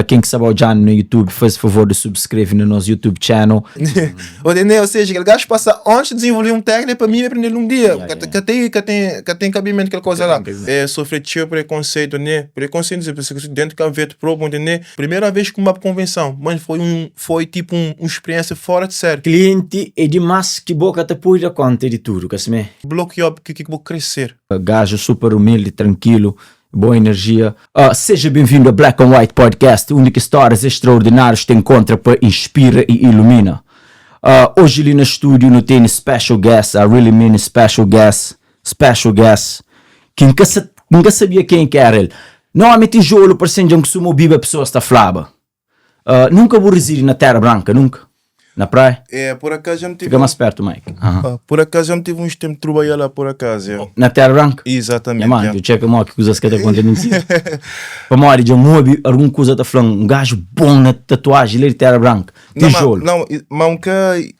quem que sabe o Jan no YouTube, faz favor de subscrever no nosso YouTube channel. Ou seja, aquele gajo passa antes de desenvolver um técnico para mim aprender um dia. Que tem cabimento aquela coisa lá. É sofrer preconceito, né? Preconceito, dentro da veta próprio, né? Primeira vez que uma convenção, mas foi tipo uma experiência fora de série. Cliente é demais que boca te pôr conta de tudo, que assim, Bloqueou que vou crescer. Gajo super humilde, tranquilo, boa energia. Seja bem-vindo a Black and White Podcast, única histórias extraordinárias te encontra para inspira e ilumina. Hoje ali no estúdio não tem special guest, I really mean special guest, que nunca sabia quem que era ele. Não há tijolo para ser que sumo biba pessoas está flaba. Nunca vou residir na Terra Branca, nunca. Na praia? Por acaso já me tive... Fica mais perto, Mike. Por acaso já me tive uns tempos de trabalhar lá, por acaso. Na Terra Branca? Exatamente. Mano, eu checo que coisas que te acontecem. Para morrer, já morri, alguma coisa tá falando, um gajo bom na tatuagem, ele é de Terra Branca. Tijolo. Não, mas nunca,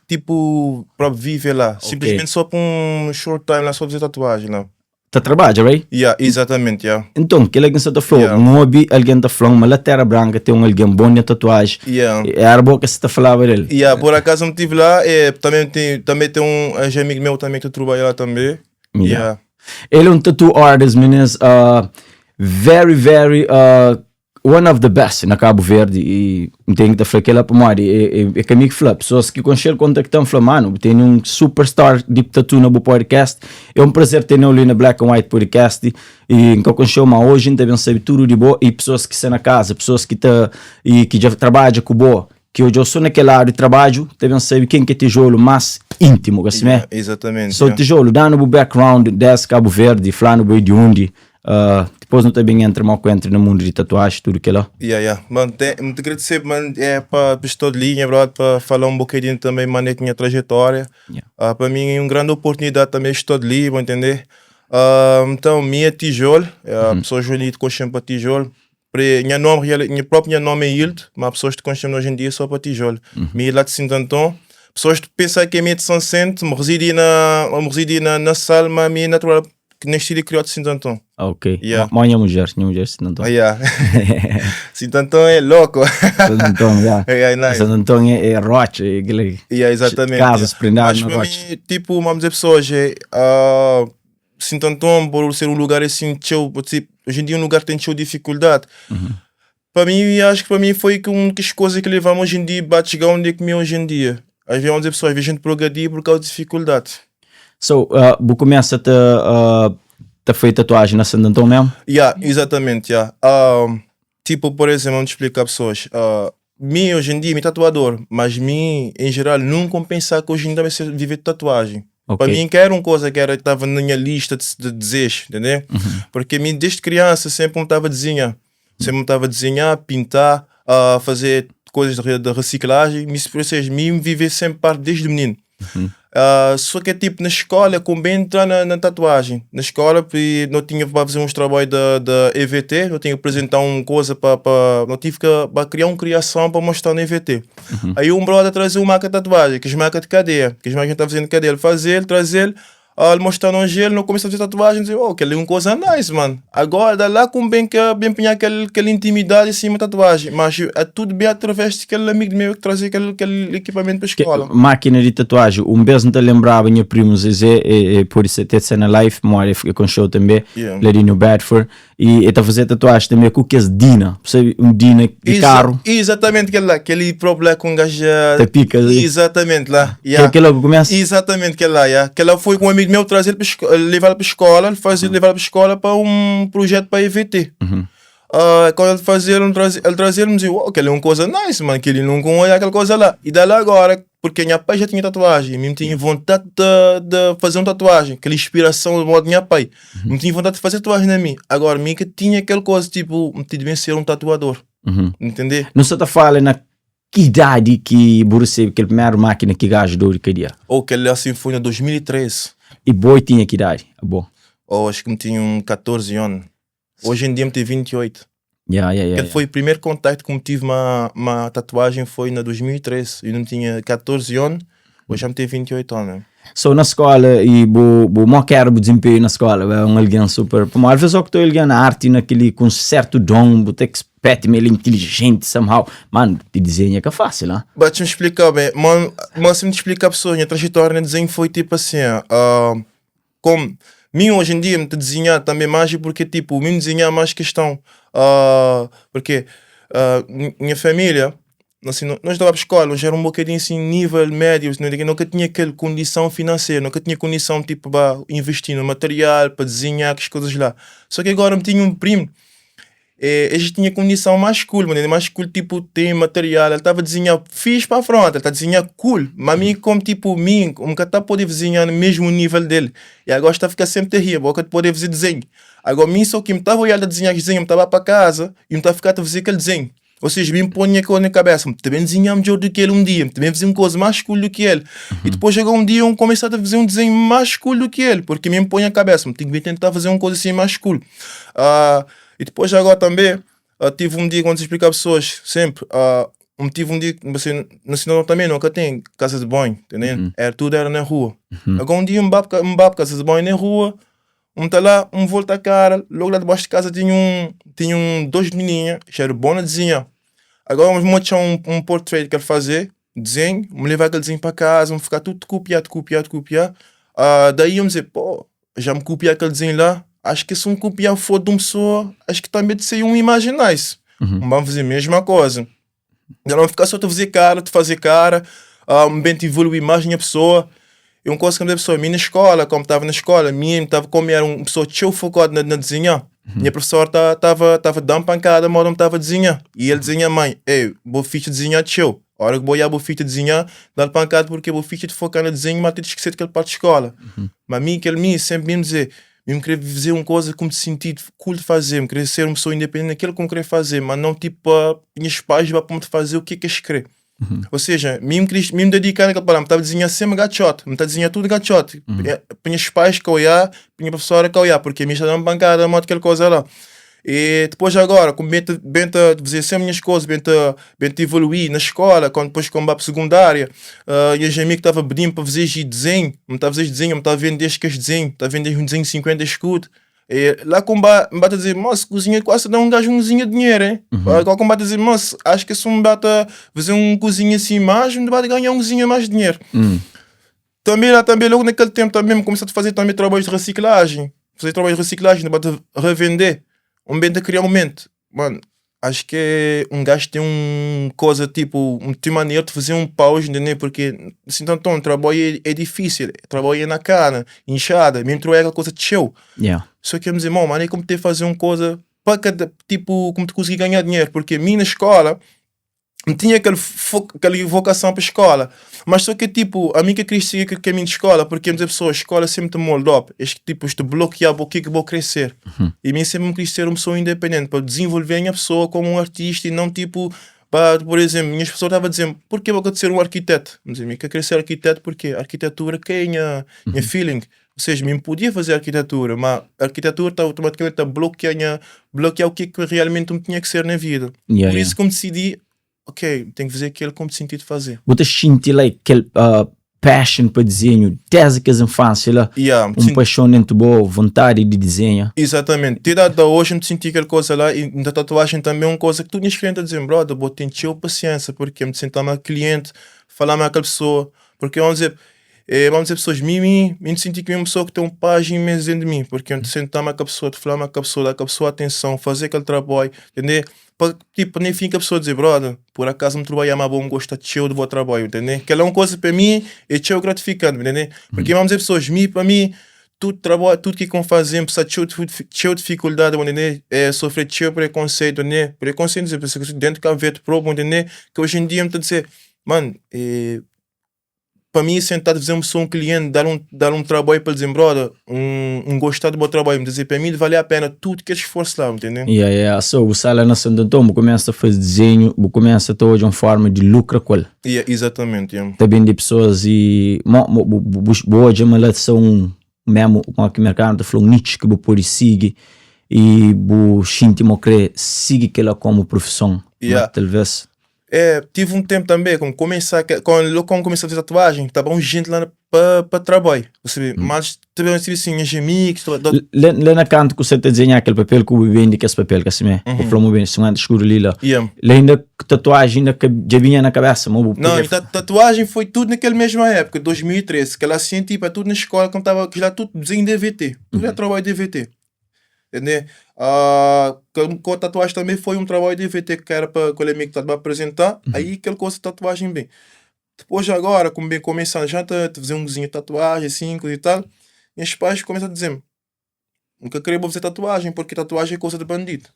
tipo, para viver lá. Simplesmente só para um short time lá, só fazer tatuagem lá. Tá trabalha, right? Exatamente, Então, que alguém está falando, morri, alguém tá falando, mas na Terra Branca tem alguém bom na tatuagem. É a boa que você tá falando dele. Por acaso eu estive lá, também tem um amigo meu também que trabalha lá também. Ele é um tattoo artist, meninas, very, one of the best na Cabo Verde, e tem que falar que ela para morrer, é comigo que fala, pessoas que conhecem contactam, falam, mano, tem um superstar de tattoo no podcast, é um prazer ter ele ali na Black and White Podcast, e que eu conheço hoje, então devem saber tudo de boa, e pessoas que estão na casa, pessoas que já trabalham com boa, que hoje eu sou naquele área de trabalho, devem saber quem que é tijolo mais íntimo, assim, exatamente. Sou tijolo, dando o background desse Cabo Verde, falando bem de onde, depois não tem bem entre no mundo de tatuagem, tudo que lá. Mano, muito agradecer, mano, para estar de linha, para falar um bocadinho também, mano, da minha trajetória. Para mim é uma grande oportunidade também estar de linha, entender? Então, minha tijolo, a pessoa joelhita consciente para tijolo. Minha própria nome é Hilde, mas pessoas que consciente hoje em dia só para tijolo. Minha lá de Santo pessoas que pensam que é minha de São Centro, me residi na sala, mas minha natural que nasci e criado de Santo Antão. Ok. Minha mulher Santo Antão. Santo Antão é louco. Santo Antão, Santo Antão é rocha, exatamente. Casas prendadas na rocha. Mas para mim, tipo, vamos dizer pessoas, Santo Antão, por ser um lugar assim, tipo, hoje em dia um lugar tem dificuldade. Para mim, acho que para mim foi uma das coisas que levamos hoje em dia para chegar onde é que é hoje em dia. Às vezes, vamos dizer pessoas, a gente progredir por causa de dificuldade. So, você começa a fazer tatuagem na Santo Antão mesmo? Exatamente, tipo, por exemplo, vamos explicar a pessoas. Mim, hoje em dia, me tatuador, mas mim, em geral, nunca pensar que hoje em dia vai ser viver de tatuagem. Para mim, que era uma coisa que estava na minha lista de desejos, entendeu? Porque mim, desde criança, sempre me estava a desenhar. Sempre me estava a desenhar, pintar, fazer coisas de reciclagem. Ou seja, mim, viver sempre parte desde menino. Só que tipo na escola convém entrar na tatuagem. Na escola não tinha para fazer uns trabalhos da EVT, não tinha que apresentar uma coisa não tive que criar uma criação para mostrar na EVT. Aí um brother trazia uma marca de tatuagem, que é marca de cadeia, que a gente estava fazendo cadeia, trazer ele mostrar no gelo, não começou a fazer tatuagem, dizia, que ele é uma coisa nice, mano. Agora, dá lá com bem pinhar aquela intimidade em cima da tatuagem, mas é tudo bem através daquele amigo meu que trazia aquele equipamento para a escola. Máquina de tatuagem, vez não te lembrava, minha prima Zezé, por isso ter cena live, mora com show também, lá no Bedford, e está a fazer tatuagem também com o que é Dina, um Dina de carro. Exatamente aquele próprio lá com um gajo. Pica, exatamente lá. Que logo começa? Exatamente aquele lá, que ela foi com um amigo meu trazer levar para a escola, levar para a escola para um projeto para EVT. Quando ele trazia, ele me dizia, aquela é uma coisa nice, mano, que ele não conhece aquela coisa lá. E daí agora, porque minha pai já tinha tatuagem, eu tinha vontade de fazer uma tatuagem, aquela inspiração do modo de minha pai. Eu tinha vontade de fazer tatuagem na mim. Agora, mim que tinha aquela coisa, tipo, me devia ser um tatuador. Entender? Não se está falando na que idade que você, aquela primeira máquina que gajo deu que dia? Aquele assim foi em 2013. E boi tinha que idade? Bom. Acho que me tinha 14 anos. Hoje em dia me tenho 28. Aquele foi o primeiro contato que me tive uma tatuagem foi em 2013. Eu não tinha 14 anos, hoje já me tenho 28 anos. So na escola, e mo quero desempenho na escola, é alguém super... Mas às vezes eu estou alguém na arte, naquele com certo dom, você expert, meio inteligente, somehow. Mano, te desenha que é fácil, né? Mas me explicar bem, mas se me explicar a pessoa, a trajetória no desenho foi tipo assim, como mim hoje em dia me desenhar também mais porque tipo, me desenhar mais questão, porque minha família, assim, nós estávamos para a escola, nós era um bocadinho assim, nível médio, nunca tinha aquela condição financeira, nunca tinha condição tipo para investir no material, para desenhar as coisas lá. Só que agora me tinha um primo, ele tinha condição mais cool, mano, mais cool, tipo, tem material, ele estava a desenhar fixe para a frente, ele está a desenhar cool, mas mim, como tipo, nunca está a poder desenhar no mesmo nível dele, e agora está a ficar sempre terrível, boca de poder fazer desenho. Agora, mim, só que me estava a olhar a desenhar desenho, me estava para casa, e me estava a ficar a fazer aquele desenho. Ou seja, me põe a na cabeça, também desenhar melhor do que ele um dia, também fazer uma coisa mais cool do que ele. E depois chegou um dia, eu comecei a fazer um desenho mais cool do que ele, porque me põe a cabeça, tenho que tentar fazer uma coisa assim mais cool. E depois agora também, tive um dia, quando se explica a pessoas, sempre, tive um dia, você, no cinema também nunca tem casa de banho, entendeu? Tudo era na rua. Agora um dia, me babo casa de banho na rua, tá lá, volta a cara, logo lá debaixo de casa tinha dois menininhas, que era bom na desenhar. Agora vamos mostrar um portrait que ele fazer, desenho, me levar aquele desenho para casa, vamos ficar tudo copiado. Daí eu me dizer, pô, já me copiei aquele desenho lá, acho que se um copiar foto de uma pessoa, acho que também de ser uma imagem nice. Vamos fazer a mesma coisa. Já não ficar só de fazer cara, bem te evoluir a imagem da pessoa. E uma coisa que a pessoa, minha escola, como estava na escola, estava como era uma pessoa tão focada na desenhar. Minha professora estava dando pancada, mas não estava a desenhar. E ele desenha, mãe, vou ficha desenhar teu. A hora que vou ficha desenhar, dá pancada porque vou ficha de focar no desenho, mas tem de esquecer daquela parte de escola. Mas sempre me dizer, eu queria fazer uma coisa como de sentido cool de fazer, eu queria ser uma pessoa independente daquilo que eu queria fazer, mas não tipo minhas pais para fazer o que é escrever. Ou seja, me dedicar naquela palavra, me estava a desenhar sempre gachote, me estava a desenhar tudo gachote. Minhas pais que eu ia, minha professora que eu ia, porque me está dando bancada, modo aquela coisa lá. E depois agora, como bem fazer sempre minhas coisas, bem evoluir na escola, depois como para a secundária, e os amigos estavam pedindo para fazer desenho, me estava a fazer desenho, me estava a vender este desenho, estava a vender um desenho de 50 escudos. E lá como me bate a dizer, moço, cozinha quase dá um gajo de dinheiro, hein? Agora como bate a dizer, moço, acho que se me bate a fazer um cozinha assim mais, me bate a ganhar mais de dinheiro. Também logo naquele tempo também me comecei a fazer também trabalhos de reciclagem. Fazer trabalhos de reciclagem, me bate a revender. Bem de criar um momento. Mano, acho que um gajo tem uma coisa tipo, tem maneira de fazer um pause, entendeu? Porque assim, então, o trabalho é difícil, o trabalho é na cana, inchada, mesmo trabalho é aquela coisa de show. Só que eu me dizer, mano, é como ter fazer uma coisa para cada, tipo, como te conseguir ganhar dinheiro, porque a mim na escola não tinha aquela vocação para a escola, mas só que tipo, a mim que queria seguir aquele caminho de escola, porque as pessoas, a escola sempre te moldou, tipo, te bloqueava o que vou crescer. E a mim sempre me queria ser uma pessoa independente, para desenvolver a minha pessoa como um artista e não tipo, por exemplo, minhas pessoas estavam a dizer, por que vou ser um arquiteto? Eu dizia, eu quero ser arquiteto porque a arquitetura que é minha feeling. Ou seja, eu podia fazer arquitetura, mas a arquitetura está automaticamente a bloquear o que realmente me tinha que ser na vida. Por isso que eu decidi, ok, tenho que fazer aquilo como sentido de fazer. Você sente like, aquele passion para desenho desde que a infância, paixonamento boa, vontade de desenhar. Exatamente. Desde hoje eu senti aquela coisa lá e na tatuagem também é uma coisa que tu tinhas cliente a dizer, brother, vou ter paciência, porque eu me sentar mais cliente, falar mais com aquela pessoa, porque vamos dizer pessoas, me senti que é uma pessoa que tem um página imenso dentro de mim, porque eu me sentar mais com a pessoa, falar mais com a pessoa, dar com a pessoa atenção, fazer aquele trabalho, entendeu? Tipo, nem fica a pessoa dizer, brother, por acaso me trabalhar mais bom, gosto de do bom trabalho, entendeu? Que é uma coisa para mim, é gratificante, entendeu? Porque vamos dizer pessoas, para mim, tudo trabalho, tudo que fazemos, cheio de dificuldade, entendeu? Sofrer cheio de preconceito, entendeu? Preconceito, dentro da veto próprio, entendeu? Que hoje em dia me está a dizer, mano, para mim, sentado, fazer um cliente, dar um trabalho para dizer, brother, gostar do meu trabalho, me dizer, para mim, vale a pena tudo que esforço lá, entendeu? So, você lá na Santo Antônio, começa a fazer desenho, começa a ter uma forma de lucro com ele. Exatamente. Também de pessoas e hoje a relação mesmo com o mercado falou nicho que pode seguir e o xintimo querer seguir aquela como profissão, talvez. tive um tempo também, quando comecei a fazer tatuagem, estava um gente lá para trabalho, mas também tive assim, uns amigos, Lá na canto que você está desenhando aquele papel que eu vendi, que esse papel, que assim, o flamo bem, 50 escuro ali lá. Lá ainda tatuagem ainda que já vinha na cabeça, não, tatuagem foi tudo naquela mesma época, 2013, que ela assim, tipo, é tudo na escola, quando estava, que já tudo desenho DVT, tudo é trabalho DVT. Entendeu? Com a tatuagem também foi um trabalho de VT que era para aquele amigo que estava a apresentar, aí aquele coisa de tatuagem bem. Depois agora, como bem começando já a fazer um desenho de tatuagem, assim, coisa e tal, e os pais começam a dizer nunca queria fazer tatuagem, porque tatuagem é coisa de bandido.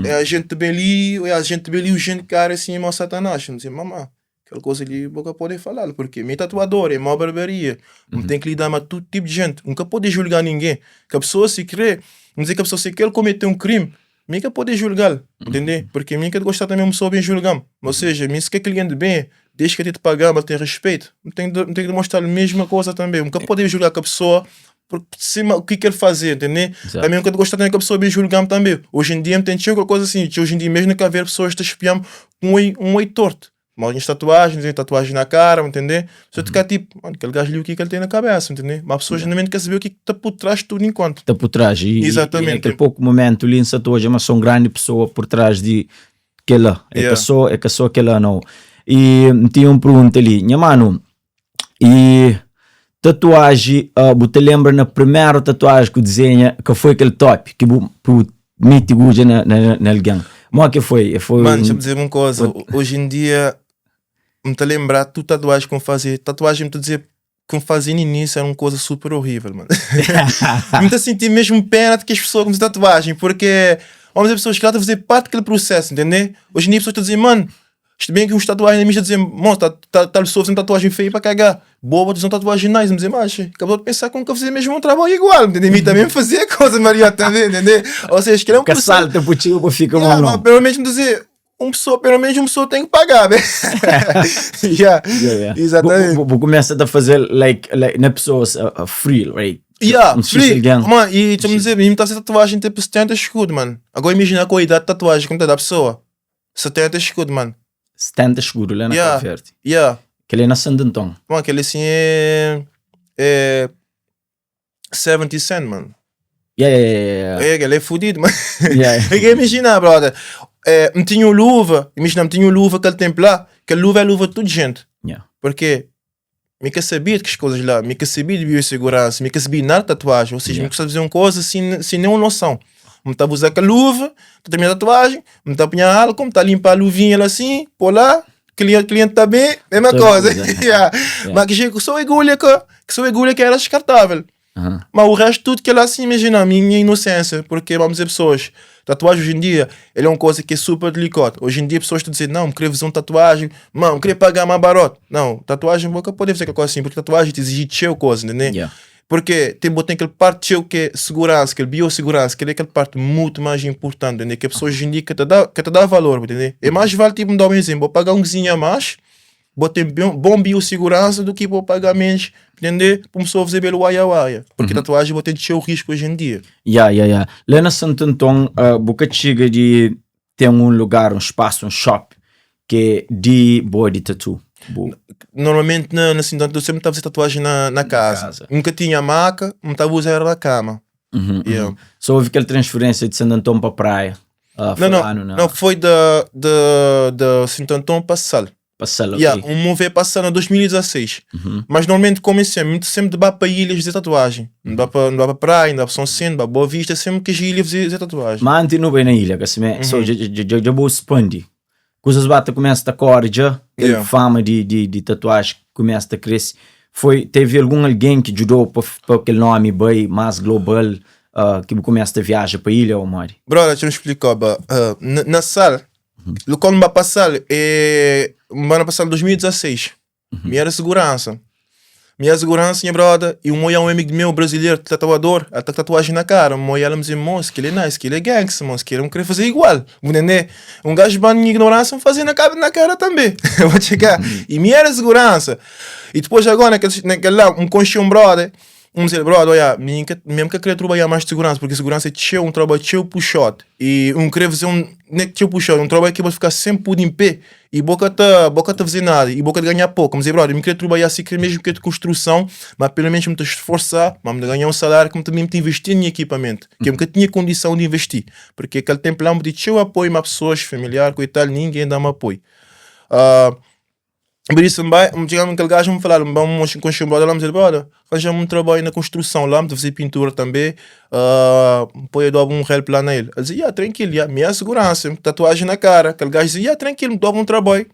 É a gente bem ali, o gente cara assim, é mau satanás. Não dizer, mamãe, aquela coisa ali, nunca pode falar, porque meu tatuador é mau barbearia, não tem que lidar com todo tipo de gente, nunca pode julgar ninguém, que a pessoa se crê. Vamos dizer que a pessoa, se quer cometer um crime, nunca pode julgar, entender? Porque nunca gostar também uma pessoa bem julgar. Ou seja, se quer cliente bem, desde que te pagar, mas tem respeito, não tem que demonstrar a mesma coisa também. Nunca pode julgar que a pessoa por cima o que quer fazer, entender? Também nunca gostar também que a pessoa bem julgar também. Hoje em dia tem alguma coisa assim, hoje em dia mesmo que haver pessoas que te espiam um oi torto. Mas em tatuagem, tem tatuagem na cara, entender? Você fica tipo, mano, aquele gajo ali, o que ele tem na cabeça, entender? Mas a pessoa geralmente quer saber o que está por trás de tudo enquanto. Está por trás. Exatamente. E naquele pouco momento, ali em tatuagem, mas são grande pessoa por trás de aquela. É que só aquela não. E tinha um pergunta ali, minha mano, e tatuagem, você lembra na primeira tatuagem que desenha, que foi aquele top, que o mítico na alguém? Mas que foi? Mano, deixa eu dizer uma coisa, hoje em dia me está a lembrar tudo tatuagem que eu fazia. Tatuagem me está a dizer que eu fazia no início era uma coisa super horrível, mano. Me está a sentir mesmo pena de que as pessoas fazem tatuagem, porque vamos dizer, pessoas que estão a fazer parte daquele processo, entender? Hoje em dia as pessoas estão a dizer, mano, isto bem que uns tatuagens na minha dizem, mano, tá só fazendo tatuagem feia para cagar. Boa, dizer uma tatuagem nice, me dizer, mas acabou de pensar que nunca fazia mesmo um trabalho igual, entendeu? Me também fazia coisa, Maria, também, entendeu? Ou seja, que é um processo. Salta pro tio que fica mal, não. Pelo menos me dizer, pelo menos uma pessoa tem que pagar, né? Exatamente. Vou começar a fazer, like na pessoas, free, right? Free. Mano, e deixa me dizer, me está a fazer tatuagem tipo 70 escudos, mano. Agora imagina a idade de tatuagem, como está da pessoa. 70 escudos, mano. 70 escuro lá na oferta. Aquele é na Sandentão. Mano, aquele assim é 70 cent, mano. Ele é fudido, mano. Imagina, brother. Me tinha luva, imagina, me tinha luva aquele tempo lá, que a luva é luva de toda gente. Porque me que sabia de que as coisas lá, me que sabia de biossegurança, me que sabia nada de tatuagem, ou seja, me que sabia fazer uma coisa sem nenhuma noção. Me está a usar aquela luva, está a terminar a tatuagem, me está a apanhar álcool, me está a limpar a luvinha lá assim, pôr lá, cliente está bem, mesma coisa. Mas que só agulha que era descartável. Mas o resto tudo que ela assim, imagina, a minha inocência, porque vamos dizer pessoas, tatuagem hoje em dia, ele é uma coisa que é super delicada. Hoje em dia pessoas estão a dizer, não, queria fazer uma tatuagem, não, queria pagar mais barato. Não, tatuagem nunca pode fazer aquela coisa assim, porque tatuagem te exige cheio coisa, entendeu? Porque tem aquele parte que é segurança, que é biossegurança, que é aquela parte muito mais importante, entendeu? Que a pessoa hoje em dia que te dá valor, entendeu? É mais vale, tipo, me dar um exemplo, vou pagar um cozinho a mais, vou ter bom biossegurança do que vou pagar menos, entendeu? Para uma pessoa fazer pelo waia. Porque tatuagem vou ter de cheio risco hoje em dia. Lá na Santo Antão, boca chega de ter um lugar, um espaço, um shop, que é de body tattoo. Normalmente na cidade eu sempre estava a fazer tatuagem na casa. Nunca tinha maca, não estava a usar na cama. Só houve aquela transferência de Santo Antão para a praia? Não, foi de Santo Antão para Sal. Um veio para Sal em 2016. Mas normalmente comecei sempre de para ilhas fazer tatuagem. Não dá para praia, não dá para São Centro, não dá para Boa Vista, sempre que as ilhas fazer tatuagem. Mas antes não veio na ilha, que assim, só já vou expandir. Coisas bata começa a correr, aquela fama de tatuagem começa a crescer. Teve alguém que ajudou para aquele nome bem mais global, que começa a viajar para a ilha ou Mari? Brother, deixa eu explicar. Na Sal, quando vai passar, vai passar em 2016. Minha segurança. Minha segurança, brother, e um amigo meu brasileiro, tatuador, ele tá tatuagem na cara. Ela me dizia, moço, que ele é nice, que ele é gangster, moço, que ele não queria fazer igual. Um gajo de ignorância fazer na cara também. Vou chegar. E minha segurança. E depois agora, naquele lá, conchão, brother, dizer, brother, olha, mesmo que eu queria trabalhar mais de segurança, porque segurança é um trabalho cheio puxado. E queria fazer cheio puxado, um trabalho que vai ficar sempre por em pé. e boca te fazer nada, e boca de ganhar pouco. Mas, brother, eu me queria trabalhar assim, que mesmo que de construção, mas pelo menos me te esforçar, mas me ganhar um salário que me também te investir em equipamento, que eu nunca tinha condição de investir, porque aquele tempo lá me disse, eu apoio uma pessoas familiar, coitado, ninguém dá-me apoio. Por isso, me chegaram aquele gajo me falaram, vamos com o brother lá, me dizer, brother, arranjamos um trabalho na construção lá, me fazer pintura também, apoio dou um help lá nele. Ele dizia, tranquilo, minha segurança, tatuagem na cara. Aquele gajo dizia, tranquilo, me dou um trabalho.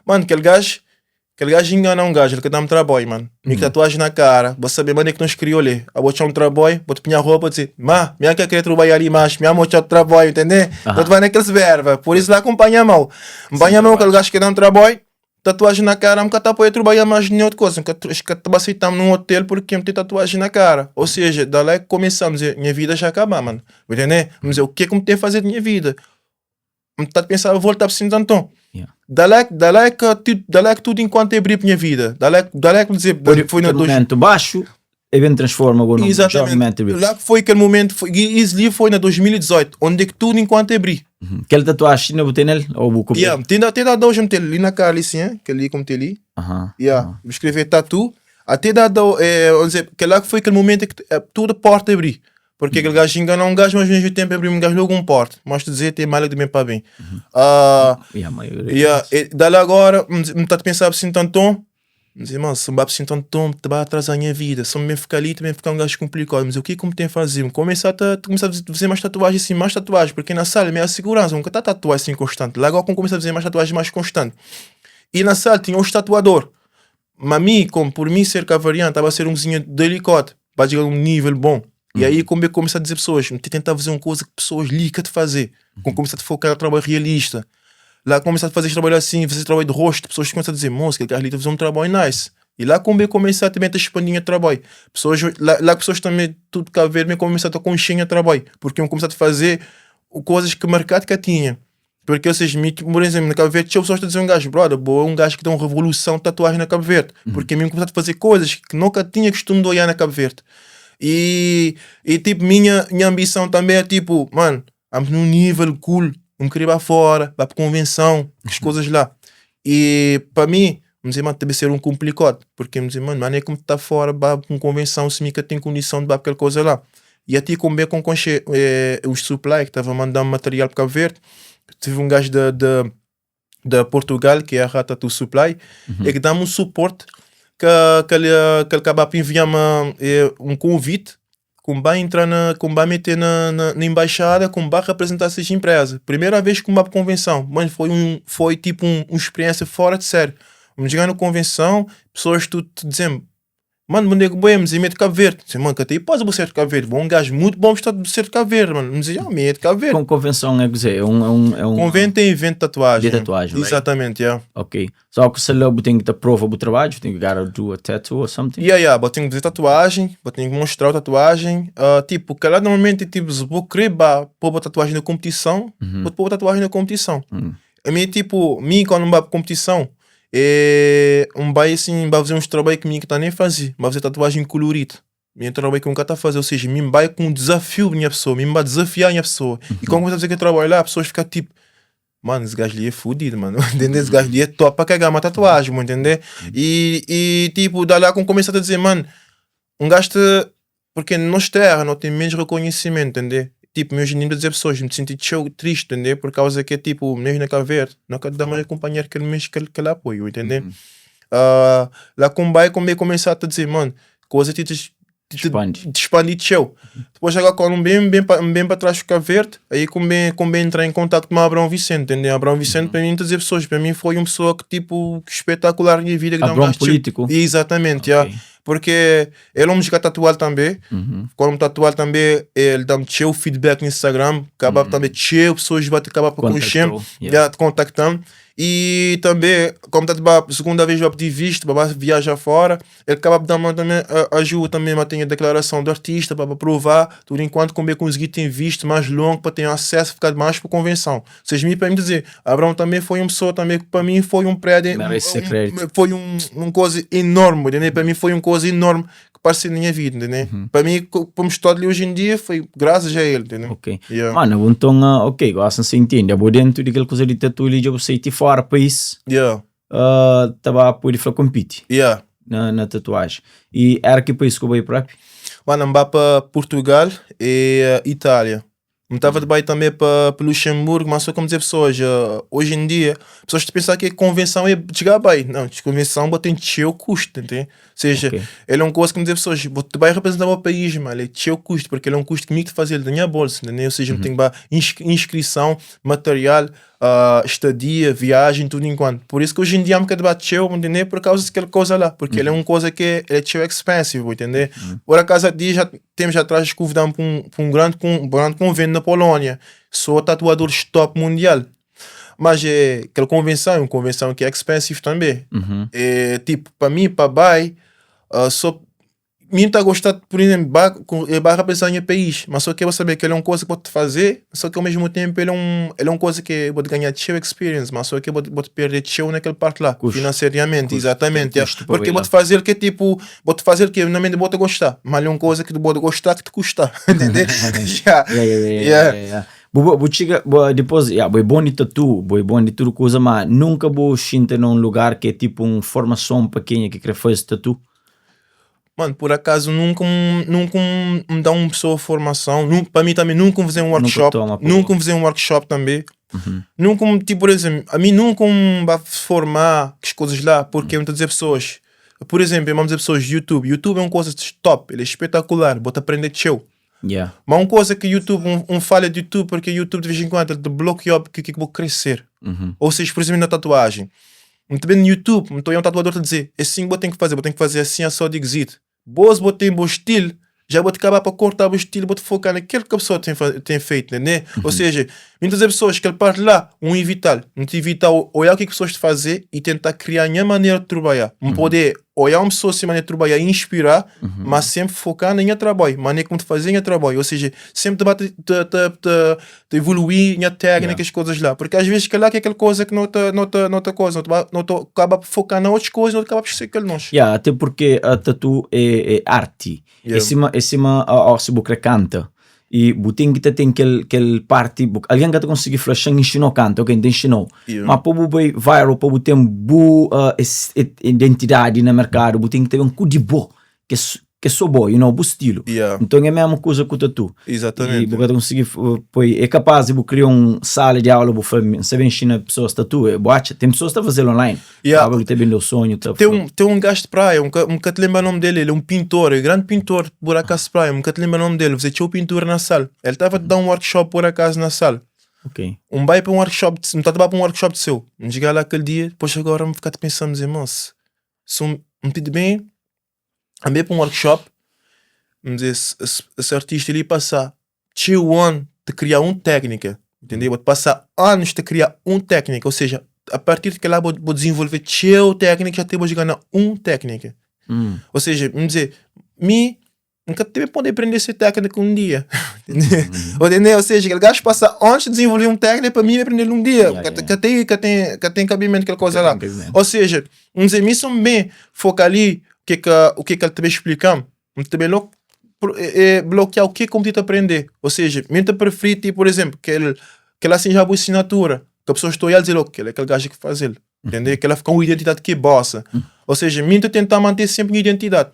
Mano, aquele gajo engana um gajo, ele quer dar-me trabalho, mano. Minha tatuagem na cara, vou saber, mano, é que nós queríamos ler. Eu vou te dar um trabalho, vou te pinhar roupa, dizer, minha que quer trabalhar ali mais, minha mão te trabalho, entendeu? Então tu vai naqueles verba, por isso lá acompanha a mão. Acompanha a mão, aquele gajo quer dar um trabalho. Tatuagem na cara, nunca tá para trabalhar mais em outra coisa, nunca estava aceitando num hotel porque me tem tatuagem na cara. Ou seja, daí que começamos, minha vida já acaba, mano. Entendeu? Vamos dizer, o que é que me tem a fazer de minha vida? Me tá a pensar, voltar para Santo Antão. Daí que tudo enquanto abrir minha vida. Daí que dizer, foi no momento baixo, e bem transforma agora. Exatamente. Lá que foi aquele momento, foi na 2018, onde é que tudo enquanto abri. Aquela tatuagem não botei nele? Ou vou copiar? Tem dado hoje meter ali na cara, assim, que ali como tem ali. Vou escrever tatu. Até dado, que lá que foi aquele momento que toda porta abri. Porque aquele gajo engana um gajo, mas ao mesmo tempo abri um gajo logo um porta. Mas te dizer, tem mal de bem para bem. Daí agora, me está a pensar assim, tanto. Mas, irmão, se me vai assim tanto, te vai atrasar a minha vida. Se me ficar ali, também ficar um gajo complicado. Mas o que me tem a fazer? Começar a fazer mais tatuagens, assim, mais tatuagens. Porque na sala, minha segurança, nunca está tatuagem assim constante. Lá agora, começar a fazer mais tatuagens mais constante. E na sala tinha um tatuador. Mas mim, como por mim ser cavariano, estava a ser um cozinho delicado. Para chegar a um nível bom. E aí, como eu comecei a dizer pessoas, me tentar fazer uma coisa que pessoas ligam de fazer. Como começar a focar no trabalho realista. Lá começar a fazer trabalho assim, fazer trabalho de rosto, pessoas começam a dizer, moço, aquele cara ali está a fazer um trabalho nice. E lá como eu comecei a também a expandir o trabalho. Lá pessoas também, tudo que a ver, me começaram a conchinha trabalho. Porque eu comecei a fazer coisas que o mercado que tinha. Porque, ou seja, por exemplo, na Cabo Verde, tinha pessoas que diziam um gajo, brother, um gajo que dá uma revolução de tatuagem na Cabo Verde. Porque eu comecei a fazer coisas que nunca tinha costume de olhar na Cabo Verde. E tipo, minha ambição também é tipo, mano, vamos num nível cool. Não queria ir para fora, para convenção, as coisas lá. E para mim, mano, deve ser um complicado, porque mano, é como está fora, para uma convenção, se me tem condição de ir para aquela coisa lá. E até como bem com os supply que estava mandando material para Cabo Verde, tive um gajo de Portugal, que é a Rata do Supply, e que dá-me um suporte que ele acaba de enviar-me um convite. Como vai entrar como vai meter na embaixada, como vai representar essas empresas. Primeira vez que vai para convenção, mas foi tipo uma experiência fora de série. Vamos chegar na convenção, pessoas tudo te dizendo, mano, onde é que vamos? E meio de Cabo Verde. Dizem, mano, que até pode ser de Cabo Verde. Um gajo muito bom está de ser de Cabo Verde, mano. Me dizia, meio de Cabo Verde. Com convenção é dizer, é um convento é evento de tatuagem. De tatuagem, right? Exatamente, Ok. Só que se eu tenho que ter prova do trabalho, tenho que gotta do a tattoo or something? Eu tenho que fazer tatuagem, eu tenho que mostrar a tatuagem. Tipo, que lá normalmente, tipo, se vou querer pôr a tatuagem na competição, vou pôr a tatuagem na competição. A mim, tipo, quando vai para competição, vai assim, vai fazer uns trabalhos que está nem fazer, vai fazer tatuagem colorida. Meu trabalho que nunca está a fazer, ou seja, vai com um desafio da minha pessoa, vai desafiar a minha pessoa. E quando você fazer que trabalho lá, as pessoas ficam tipo, mano, esse gajo ali é fodido, mano, entendeu? Esse gajo ali é top para cagar uma tatuagem, entendeu? E tipo, daí lá quando começa a dizer, mano, um gajo, porque nós terra não tem menos reconhecimento, entendeu? Tipo, meus inimigos dizer pessoas, me senti triste, entendeu? Por causa que, tipo, mesmo na Cabo Verde, não quero dar mais acompanhar aquele mês que ele apoio, entendeu? Lá com vai começar a dizer, mano, coisa que te expandir show. Depois agora quando bem para trás do Cabo Verde, aí como bem entrar em contato com o Abrão Vicente, entendeu? Abrão Vicente para mim dizer pessoas, para mim foi uma pessoa que tipo espetacular na minha vida. Abrão político? Exatamente, okay. Porque ele é um música tatuado também. Quando me tatuar também, ele dá-me o feedback no Instagram, acaba também pessoas vão acabar por conhecer, te contactando. E também, como está a segunda vez vai pedir visto, para viajar fora, ele acaba de dar também ajuda também, mas tem a declaração do artista para provar, tudo enquanto como eu consegui ter visto mais longo para ter acesso a ficar mais para convenção. Ou seja, para mim dizer, Abrão também foi uma pessoa também que para mim foi um prédio, foi uma coisa enorme, entendeu? Para mim foi uma coisa enorme que passou na minha vida, entendeu? Para mim, como estou ali hoje em dia, foi graças a ele, entendeu? Ok. Mano, então, ok, agora se entende, eu vou dentro daquela coisa de tatu ali, eu sei que fora do país, Yeah, estava a poder falar compete yeah. na tatuagem. E era que país que eu veio para? Mano, eu vou para Portugal e Itália. Eu estava de bem também para Luxemburgo, mas só como dizer pessoas, hoje em dia, pessoas pensam que a convenção é chegar bem. Não, a convenção tem o custo, entende? Ou seja, Ok. ele é um coisa como dizer pessoas, você vai representar o país, mas ele é o custo, porque ele é um custo que me que fazer da minha bolsa, entende? Ou seja, tem inscrição, material, estadia, viagem, tudo enquanto. Por isso que hoje em dia é um bocado bateu, entende? Por causa daquela coisa lá, porque ele é uma coisa que é too expensive, entende? Por acaso, já temos atrás convidamos para um grande convento na Polônia, só tatuadores top mundial. Mas aquela convenção é uma convenção que é expensive também. É, tipo, para mim, para Bai, só mim está a gostar, por exemplo, vai representar o meu país, mas só que eu vou saber que ele é uma coisa que pode fazer, só que ao mesmo tempo ele é uma coisa que eu vou ganhar chill experience, mas só que eu vou perder chill naquela parte lá, Custo. financeiramente, exatamente. Custo para Porque ir vou lá. te fazer que tipo, vou te fazer que na mente vou te gostar, mas é uma coisa que tu pode gostar que te custa, entendeu? Yeah. Depois, boi bom de tatu, boi bom de tudo coisa, mas nunca vou sentir num lugar que é tipo uma formação para quem é que quer fazer tatu. Mano, por acaso nunca me dá uma pessoa formação. Para mim também nunca me fazer um workshop. toma, pô. Nunca me fazer um workshop também. Nunca me, tipo, por exemplo, a mim nunca me vai formar as coisas lá, porque eu estou a dizer pessoas. Por exemplo, vamos dizer pessoas de YouTube. YouTube é uma coisa top, ele é espetacular, bota aprender show. Yeah. Mas uma coisa que YouTube, falha de YouTube, porque YouTube de vez em quando ele te bloqueia porque eu vou crescer. Ou seja, por exemplo, na tatuagem. Muito bem no YouTube, então é um tatuador a dizer, assim vou ter que fazer assim, é só de exit. Boas, botei bom estilo, já vou te acabar para cortar o estilo, vou te focar naquilo que a pessoa tem feito, né? Ou seja, muitas das pessoas que ele parte lá, evitar olhar o que as pessoas te fazer e tentar criar a minha maneira de trabalhar. Poder olhar uma pessoa sem maneira de trabalhar e inspirar, mas sempre focar na minha trabalho, maneira como te fazer minha trabalho. Ou seja, sempre te evoluir minha técnica, as coisas lá. Porque às vezes que lá que é aquela coisa que não acaba por focar na outras coisas, não acaba por ser aquele nós. Yeah, até porque a tatu é arte. Yeah. É cima se você canta. E tem que ter aquele parte, alguém que conseguir flashar ensinou canta, ok, ensinou. Yeah. Mas para você viral, para você ter uma boa identidade no mercado, você tem que ter um cu de boa, que é só bom, bom estilo. Yeah. Então é a mesma coisa com o tatu. Exatamente. E você conseguir, é capaz de criar uma sala de aula, você vai ensinar pessoas tatu, tem pessoas que estão fazendo online. Yeah. Você tem bem o sonho. Tem um gajo de praia, nunca te lembro o nome dele, ele é um pintor, é um grande pintor, por acaso de praia, nunca te lembro o nome dele, você tinha o pintura na sala, ele estava a dar um workshop por acaso na sala. Ok. Vai para um workshop, não está para um workshop seu, não chegar lá aquele dia, depois agora me ficar pensando, dizer, moço, se me pedi bem, andei para um workshop, vamos dizer, esse artista ele passar 2 anos de criar uma técnica, entendeu? Vou passar anos de criar uma técnica, ou seja, a partir de que lá vou desenvolver 2 técnicas, até vou chegar na uma técnica. Ou seja, vamos dizer, nunca teve poder aprender essa técnica um dia. Entendeu? Ou seja, aquele gajo passa antes de desenvolver uma técnica para mim aprender um dia. Que tem cabimento aquela coisa lá. Ou seja, vamos dizer, me são bem focar ali o que ele também explicamos. Também logo bloquear o que como te aprender. Ou seja, me preferi, tipo, por exemplo, que ele assim já boa assinatura. Que a pessoa está a dizer, que ele é aquele gajo que faz ele. Entendeu? Que ela fica com uma identidade que é bossa. Ou seja, me tentar manter sempre uma identidade.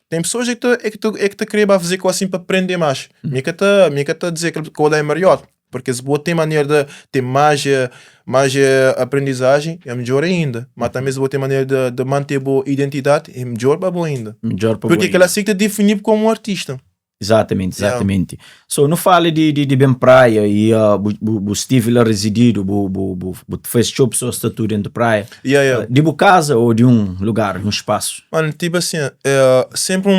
Tem pessoas que te querem fazer coisa assim para aprender mais. Me que te dizer que é melhor. Porque se você tem maneira de ter mais aprendizagem, é melhor ainda. Mas também se você tem maneira de manter boa identidade, é melhor para boa ainda. Porque ela se te definir como um artista. Exatamente. So, não fale de bem praia e o Steve lá residido, fez show pessoas tatu dentro da praia. De uma casa ou de um lugar, um espaço? Mano, tipo assim, sempre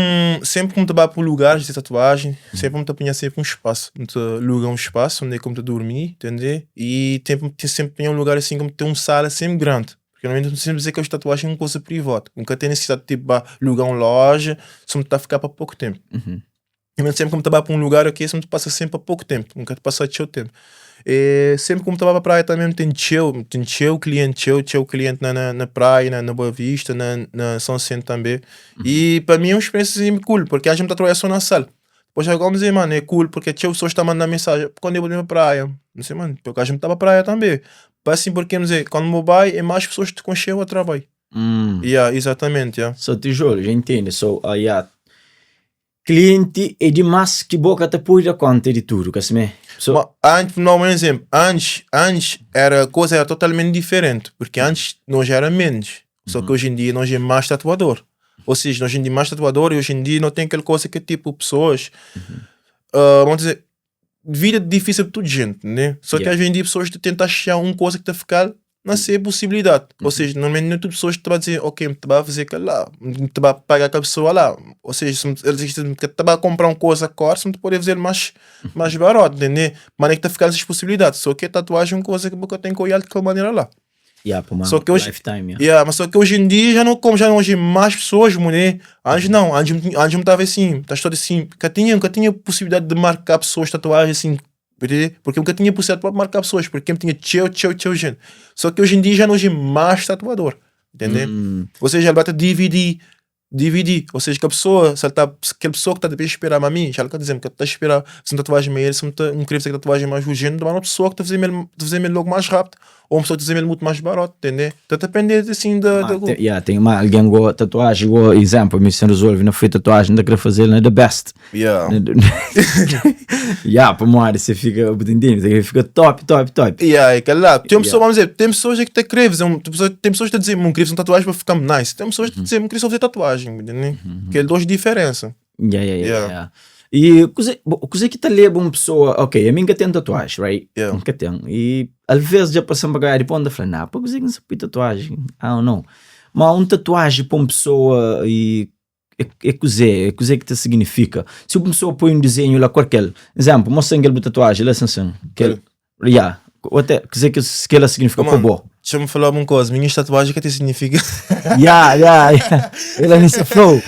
que me vai para um lugar de tatuagem, sempre me apanha sempre um espaço. Me aluga um espaço onde é como te dormir, entendeu? E sempre um lugar assim como ter uma sala sempre grande. Porque normalmente não sempre dizer que a tatuagem é uma coisa privada. Nunca tem necessidade de tipo, alugar uma loja, só me está a ficar para pouco tempo. E sempre como estava para um lugar aqui, sempre passa sempre para pouco tempo, nunca te passa teu tempo. E sempre como estava para a praia também tem cliente na praia, na Boa Vista, na São Centro também. E para mim é uma experiência assim, cool, porque a gente está trabalhando só na sala. Depois agora vamos dizer, mano, é cool, porque tio pessoas está mandando mensagem, quando eu vou para a praia, não sei, mano, porque a gente está para a praia também. Assim, porque, dizer, quando meu pai é mais pessoas que te concheiam a trabalho. Exatamente, So, tijolo, já entende. So, cliente é demais que boca te pôr da conta de tudo, que assim, so, mas antes, não, um exemplo, antes a coisa era totalmente diferente, porque antes nós era menos, só que hoje em dia nós é mais tatuador. Ou seja, hoje em dia mais tatuador e hoje em dia não tem aquela coisa que tipo pessoas, vamos dizer, vida difícil para toda gente, né? Só que hoje em dia pessoas tentam achar uma coisa que está a ficar não sei possibilidade. Ou seja, normalmente não todas pessoas te vai dizer, ok, te vai fazer aquilo lá, te vai pagar aquela pessoa lá. Ou seja, se eles te vai comprar uma coisa cor, se te pode fazer mais barato, entendeu? Mas é que te ficar essas possibilidades. Só que a tatuagem é uma coisa que eu tenho que olhar daquela maneira lá. Só que hoje, lifetime, mas só que hoje em dia já não hoje mais pessoas, mulher. Antes não, antes me estava assim, estás todo assim, que tinha possibilidade de marcar pessoas tatuagens assim, porque eu nunca tinha possibilidade de marcar pessoas, porque eu tinha tchau gente. Só que hoje em dia já não é mais tatuador, entendeu? Ou seja, ele vai te dividir, ou seja, que a pessoa, se aquela pessoa que está a esperar a mim, já ela está dizendo que está a esperar se uma tatuagem meio, se não queria fazer tatuagem mais urgente, mas uma pessoa que está a fazer logo mais rápido, ou uma pessoa que está a fazer muito mais barato, entendeu? Então depende assim tem alguém com tatuagem, igual exemplo, me se resolve, não foi tatuagem, não queria fazer, não é the best. Para moar, você fica, fica top. Aquela tem pessoas, vamos dizer, tem pessoas que te querem fazer, tem pessoas que te dizem, não queria fazer uma tatuagem para ficar nice, tem pessoas que te dizem, não queria só fazer tatuagem, entendeu? Que é duas diferenças. E coisa que te leva uma pessoa, ok, a mim que tem tatuagem, right? Que tem. E às vezes já passa uma galera e põe fala, não, para coisa que não se põe tatuagem, I don't know. Mas uma tatuagem para uma pessoa e é coisa que te significa. Se uma pessoa põe um desenho lá qualquer, exemplo, mostra aquela tatuagem, ela assim, até que ela significa para bom. Deixa-me falar uma coisa, minha tatuagem que te significa. Ela nem se falou.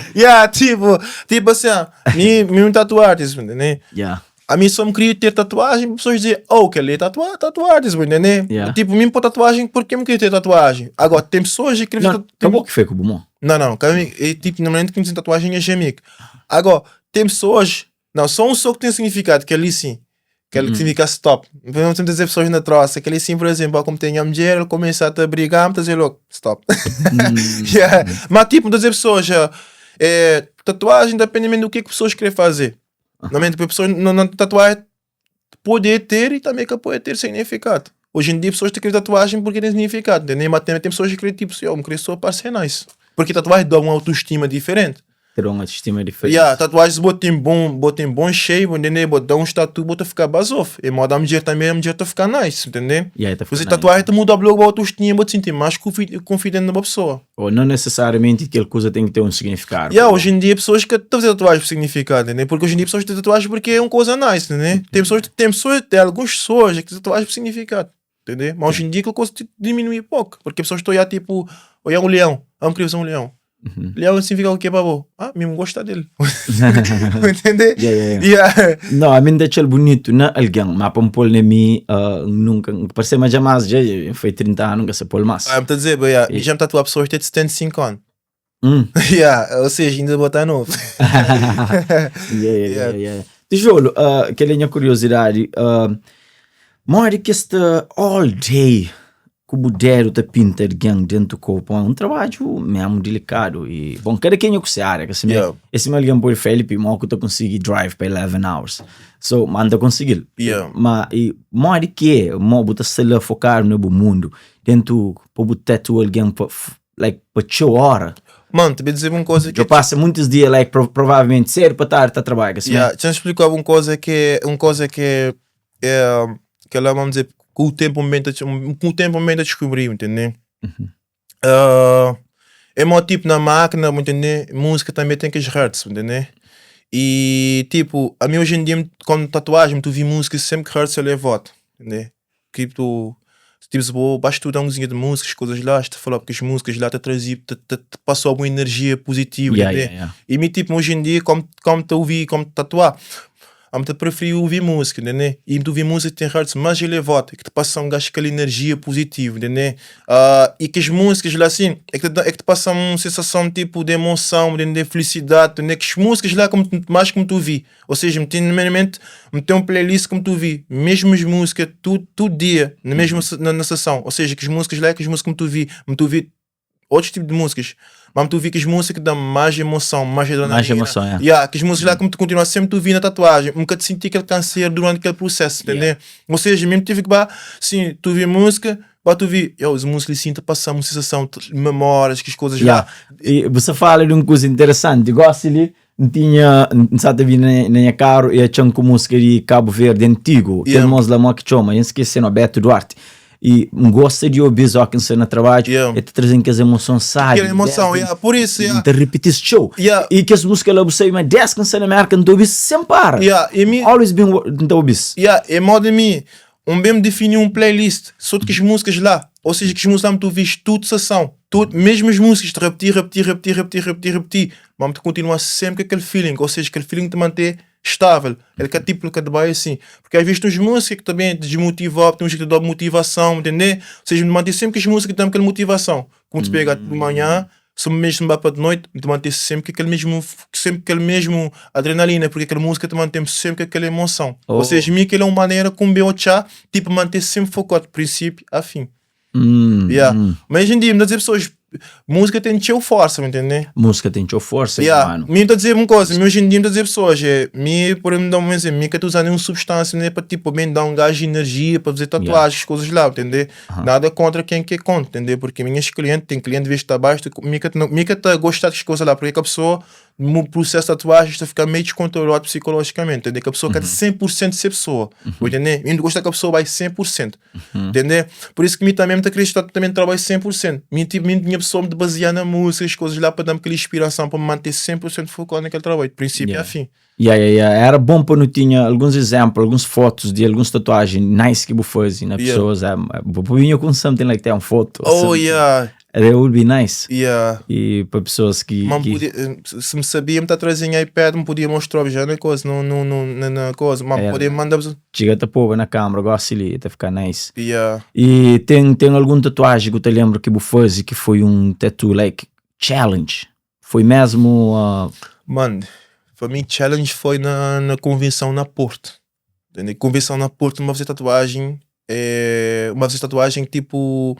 Tipo assim, minha tatuagem, né? A mim só me queria ter tatuagem, pessoas dizem, que ele é tatuagem, né? Tipo, mim por tatuagem, porque eu me queria ter tatuagem? Agora, tem pessoas que querem ter acabou que foi com o bom. Não, tipo, normalmente quem tem tatuagem é gemico. Agora, tem pessoas, não, só um só que tem significado, que ali sim. Que ele significa stop. Não tem dizer pessoas na troça. Que ele sim, por exemplo, como tem a mulher, ele começa a brigar, mas dizer logo, stop. Mas tipo, dizer pessoas, tatuagem depende do que pessoas querem fazer. Normalmente, pessoas na tatuagem pode ter e também que pode ter significado. Hoje em dia, pessoas têm que ter tatuagem porque tem significado. Mas tem pessoas que querem tipo, eu me queria só para ser nice. Porque tatuagem dá uma autoestima diferente. Uma autoestima diferente. Tatuagens botem bom shape, entendeu? Botar um tatu, bota ficar basof. E moda a mulher também, a mulher tá ficar nice, entendeu? Você tatuagem te muda logo a autoestima, bota sentir mais confiante na pessoa. Ou não necessariamente aquela coisa tem que ter um significado. Hoje em dia, pessoas que estão fazendo tatuagem por significado, entendeu? Porque hoje em dia, pessoas têm tatuagem porque é uma coisa nice, entendeu? Tem algumas pessoas que têm tatuagem por significado, entendeu? Mas hoje em dia, aquela coisa diminui pouco. Porque pessoas estão tipo, olhar um leão, eu queria fazer um leão. Leão significa o que, babo? Mesmo gosta dele. Entende? Não, a mim deixa bonito, não alguém, mas para pôr na mim, nunca, parece mais jamais, já foi 30 anos, nunca se pôr mais. Estou a dizer, já me tatuar pessoas que têm 75 anos. Ou seja, ainda botar novo. Tijolo, que é a minha curiosidade, mora que esta all day, que o budeiro te pinta de gang dentro do corpo, é um trabalho mesmo delicado e, bom, cada quem eu que se área, que esse meu alguém por Felipe, mal que tu consegue drive para 11 hours, so, manda conseguir, mas, mora que, botar se lá focar no mundo, dentro, para botar tu alguém, like, para 8 horas. Mano, te vou dizer uma coisa que... Eu passo muitos dias, like, provavelmente, cedo para estar a trabalhar, assim. Deixa eu explicar uma coisa que ela, vamos dizer, com o tempo momento a descobrir, entendeu? É meu tipo na máquina, entendeu? Música também tem que hertz, entendeu? E tipo, a mim hoje em dia, com tatuagem, tu vi música sempre que hertz eu levo, entendeu? Que tu, tipo, se vais estudar um coisinha de músicas, coisas lá, te falar porque as músicas lá te trazem, te passou alguma energia positiva, entendeu? E mim, tipo, hoje em dia, como te ouvi, como te tatuar, te preferir ouvir música, entendeu? E tu ouvir música tem hertz mais elevado, que te passa aquela energia positiva, entendeu? E que as músicas lá assim, é que te passam uma sensação tipo de emoção, de felicidade, entendeu? Que as músicas lá mais como tu ouvir. Ou seja, me tem uma playlist como tu ouvir, mesmas músicas, todo dia, na sessão. Ou seja, que as músicas lá é que as músicas como tu ouvir outros tipos de músicas. Mas tu vi que as músicas dão mais emoção, mais adrenalina. Mais emoção, é. Que as músicas lá, como tu continua sempre tu vi na tatuagem, nunca te senti aquele câncer durante aquele processo, entendeu? Ou seja, mesmo tive que, sim, tu vi música, tu vi, as músicas assim, te passam uma sensação de memórias, que as coisas lá. E você fala de uma coisa interessante, gosto ali, não sabe vir na minha carro e tinha uma música de Cabo Verde antigo, que é lá que chama, eu esqueci, no Beto Duarte. E gosta de ouvir só que no trabalho e te trazem que as emoções saem. Aquela emoção, por isso, te repetir show. E que as músicas lá você mas 10 canções na América não ouvi sem parar. Always been não ouvi. É modo de mim, bem definir um playlist, só que as músicas lá, ou seja, que as músicas lá tu ouvis tudo sessão, mesmo as músicas te repetir, mas tu continua sempre com aquele feeling, ou seja, aquele feeling te manter estável, ele que tipo que vai assim, porque às vezes tens músicas que também te desmotivam, tem música que te dá motivação, entendeu? Ou seja, manter sempre que as músicas te dão aquela motivação, como te pega de manhã, se mesmo vai para de noite, te manter sempre com aquele mesmo adrenalina, porque aquela música te mantém sempre com aquela emoção. Ou seja, mim aquela é uma maneira como eu tipo manter sempre focado, do princípio a fim. Mas hoje em dia, muitas pessoas, música tem teu força, me entende? Música tem teu força, mano. Me estou a dizer uma coisa, hoje em dia estou a dizer pessoas, por me dar um exemplo, me que estou usando uma substância, né, para tipo, bem dar um gás de energia, para fazer tatuagens, coisas lá, entende? Nada contra quem quer conta, entende? Porque minhas clientes, tem cliente de vez que abaixo, me que está a gostar das coisas lá, porque a pessoa, no processo de tatuagem, está a ficar meio descontrolado psicologicamente, entende? Que a pessoa quer 100% de ser pessoa, entende? Eu gosto que a pessoa vai 100%, entende? Por isso que me também me acredito que também trabalho 100%. Minha pessoa me basear na música, as coisas lá para dar-me aquela inspiração para me manter 100% focado naquele trabalho, de princípio a fim. Era bom para não tinha alguns exemplos, algumas fotos de algumas tatuagens nice que você faz na pessoas. Vinha com something like that, uma foto. It would be nice. E para pessoas que... se me sabia, me está trazendo iPad, me podia mostrar já na coisa, na coisa, mas podia mandar... Chega-te a pôr na câmera, gosto ali, até ficar nice. E tem algum tatuagem que eu te lembro que você fez que foi um tattoo, like, challenge? Foi mesmo... Mano, para mim, challenge foi na convenção na Porto. Na convenção na Porto, uma vez tatuagem, tipo...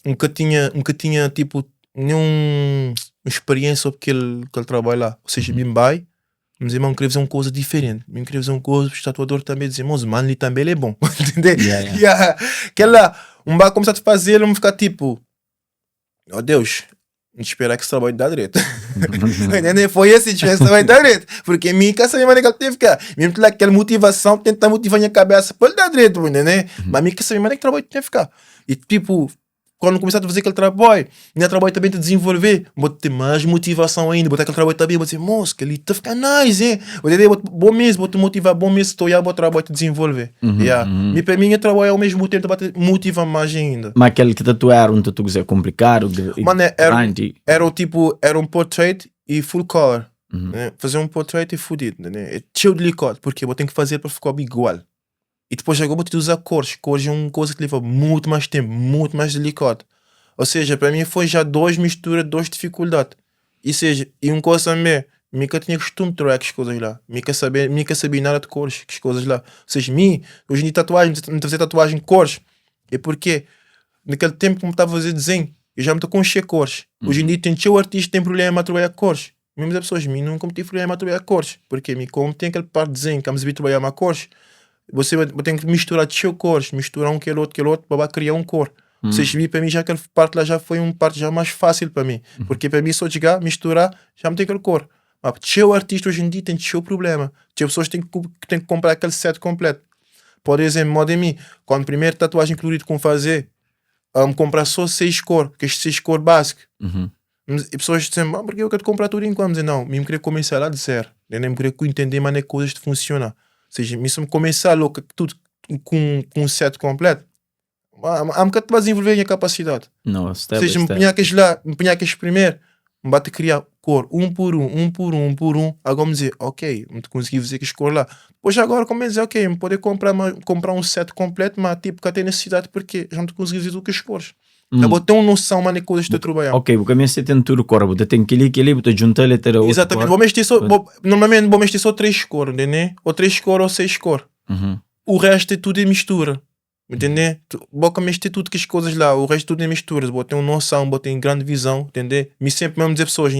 Nunca tinha tipo nenhuma experiência sobre aquele trabalho lá. Ou seja, bem vai, mas irmão, queria fazer uma coisa diferente. Eu queria fazer uma coisa, o tatuador também dizia, mas mano, ele também é bom. Entendeu? Aquela, vai começar a fazer, ele vai ficar tipo, oh Deus, esperar que esse trabalho dá direito. Entendeu? Foi assim, esse trabalho dá direito. Porque mim, que essa maneira que ele teve que ficar. Mesmo que aquela motivação, tentar motivar minha cabeça para ele dar direito, entendeu? Mas mim, que essa maneira que o trabalho tem que ficar. E tipo, quando começar a fazer aquele trabalho, minha trabalho também te desenvolver, vou ter mais motivação ainda, botar aquele trabalho também, vou dizer, moça, que ele tá ficando nice, hein? Bom mesmo, vou te motivar, bom mesmo, estou a trabalho te desenvolver. E para mim, trabalho ao mesmo tempo te motiva mais ainda. Mas aquele que tatuar um tatu é complicado? Mano, era um portrait e full color. Né? Fazer um portrait e fudido, né? É cheio de delicado, porque eu tenho que fazer para ficar igual. E depois agora vou ter que usar cores. Cores é uma coisa que leva muito mais tempo, muito mais delicado. Ou seja, para mim foi já duas misturas, duas dificuldades. E uma coisa também, nunca tinha costume de trocar as coisas lá. Nunca sabia nada de cores, as coisas lá. Ou seja, hoje em dia tatuagem, me fazer tatuagem de cores. É porque naquele tempo que me estava a fazer desenho, eu já me estou com encher cores. Hoje em dia tem o artista tem problema a trabalhar cores. Mesmo as pessoas, nunca tive problema a trabalhar cores. Porque como tem aquele parte de desenho que me trabalhar uma cores, você tem que misturar cores, misturar aquele outro para criar um cor. Ou seja, para mim já aquela parte lá já foi uma parte já mais fácil para mim. Porque para mim só chegar, misturar, já me tem aquele cor. Mas o artista hoje em dia tem o problema. As pessoas têm que comprar aquele set completo. Por exemplo, modo em mim, quando a primeira tatuagem colorida que fazer, comprar só 6 cores, que é 6 cores básicas. E pessoas dizem, porque eu quero comprar tudo enquanto? Dizem, não, eu queria começar lá de zero. Eu nem queria entender mais as coisas funcionam. Ou seja, se eu começar logo tudo com um set completo, há um bocado para desenvolver a minha capacidade. Não, ou seja, me punha aqueles primeiro, me bate criar cor, um por um. Agora me dizer, ok, me consegui fazer que cor lá. Depois agora como dizer, ok, me poder comprar um set completo, mas tipo, que tem necessidade, porque já não te consegui fazer do que as cores. Eu tenho noção, mano, de coisas que estou a trabalhar. Ok, porque a minha tem tudo cor, você tem que ali, você junta ele, ter outra Exatamente, normalmente vou mexer só 3 cores, entendeu? Ou 3 cores ou 6 cores. O resto é tudo em mistura. Entendeu? Vou mexer tudo que as coisas lá, o resto tudo em misturas. Vou ter uma noção, vou ter grande visão, entendeu? Me sempre mesmo dizer pessoas,